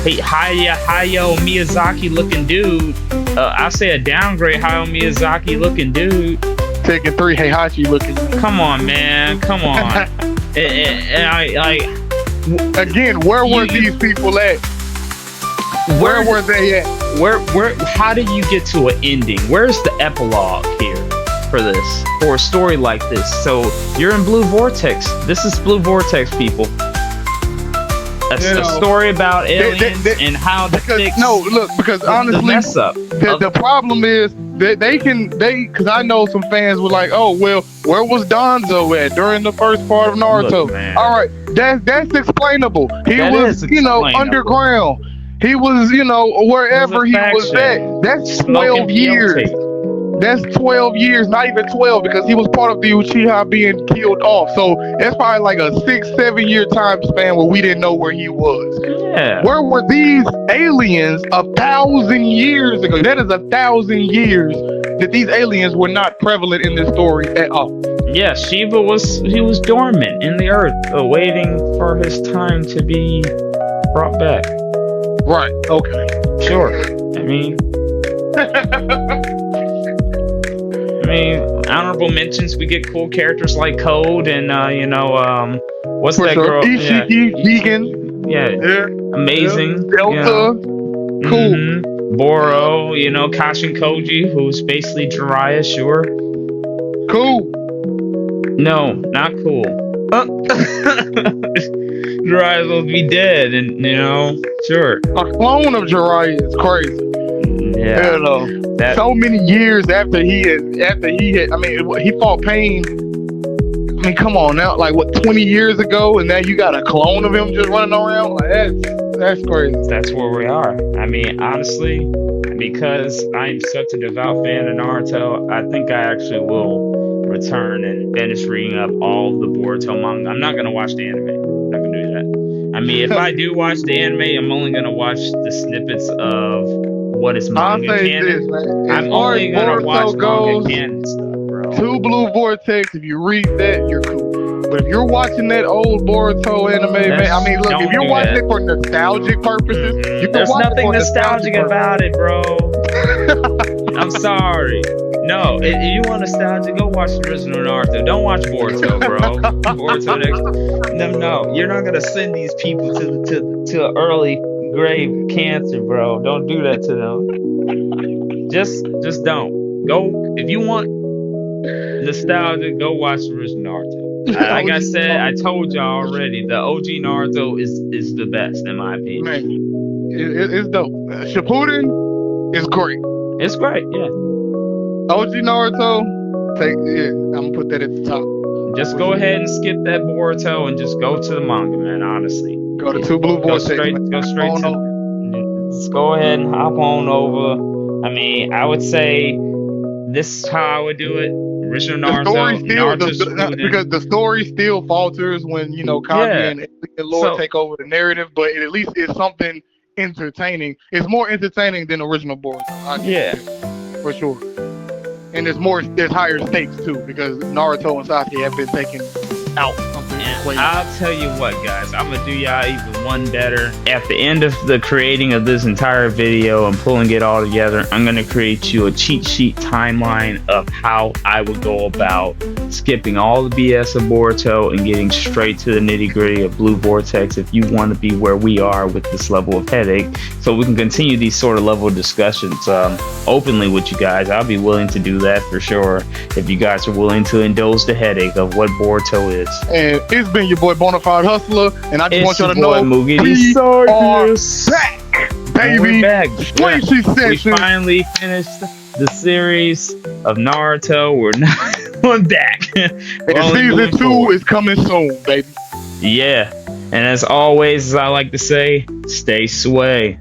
Hayao Miyazaki looking dude? I'll say a downgrade Hayao Miyazaki looking dude. Taking 3 Heihachi looking. Come on, man. Come on. and I like. Again, where were these people at? Where were they at? Where? How did you get to an ending? Where's the epilogue here for this? For a story like this? So you're in Blue Vortex. This is Blue Vortex, people. A story about aliens and how to fix. No, look, because honestly, the mess up. The problem is that because I know some fans were like, oh well, where was Danzo at during the first part of Naruto? Look, man. All right, that's explainable. He That was, is explainable. underground. He was, wherever he was at. That's 12 years. That's 12 years, not even 12, because he was part of the Uchiha being killed off. So that's probably like a 6-7 year time span where we didn't know where he was. Yeah. Where were these aliens 1,000 years ago? That is 1,000 years that these aliens were not prevalent in this story at all. Yeah, Shiva was dormant in the earth, waiting for his time to be brought back. Right. Okay. Sure. I mean, honorable mentions. We get cool characters like Code and what's For that sure. girl? Ishiki, Vegan. Yeah. Amazing. Delta. Cool. Boro, Kashin Koji, who's basically Jiraiya. Sure. Cool. No, not cool. Jiraiya's supposed to be dead, and sure. A clone of Jiraiya is crazy. Yeah. So many years after he had, he fought Pain. I mean, come on now, like what, 20 years ago, and now you got a clone of him just running around? Like that's crazy. That's where we are. I mean, honestly, because I'm such a devout fan of Naruto, I think I actually will return and finish reading up all the Boruto manga. I'm not gonna watch the anime. I'm not gonna do that. I mean, if I do watch the anime, I'm only gonna watch the snippets of what is manga canon. I'm only gonna watch manga canon stuff, bro. 2 Blue Vortex. If you read that, you're cool. But if you're watching that old Boruto anime, man, I mean, look, if you're watching it for nostalgic purposes, you can There's watch nothing it for nostalgic about it, bro. I'm sorry. No, if you want nostalgia, go watch the original Naruto. Don't watch Boruto, bro. Boruto next. No, you're not gonna send these people to early grave cancer, bro. Don't do that to them. Just don't. Go if you want nostalgia. Go watch the original Naruto. Like I said, I told y'all already. The OG Naruto is the best in my opinion. Man, it's dope. Shippuden is great. It's great, yeah. OG Naruto, I'm gonna put that at the top. Just go ahead and skip that Boruto and just go to the manga, man. Honestly, go to 2 Blue Vortex. Go straight to. Just go ahead and hop on over. I mean, I would say this is how I would do it. Original Naruto, because the story still falters when Kami and Lord take over the narrative, but at least it's something entertaining. It's more entertaining than original Boruto. Yeah, for sure. And there's higher stakes too, because Naruto and Sasuke have been taken out. I'll tell you what, guys, I'm gonna do y'all even one better. At the end of the creating of this entire video and pulling it all together, I'm gonna create you a cheat sheet timeline of how I would go about skipping all the BS of Boruto and getting straight to the nitty-gritty of Blue Vortex if you want to be where we are with this level of headache, so we can continue these sort of level of discussions openly with you guys. I'll be willing to do that for sure if you guys are willing to indulge the headache of what Boruto is. And it's been your boy Bonafide Hustler, and I just want y'all to know we are back, baby. We're back. We session. Finally finished the series of Naruto. We're not going back. And season 2 is coming soon, baby. Yeah, and as always, as I like to say, stay sway.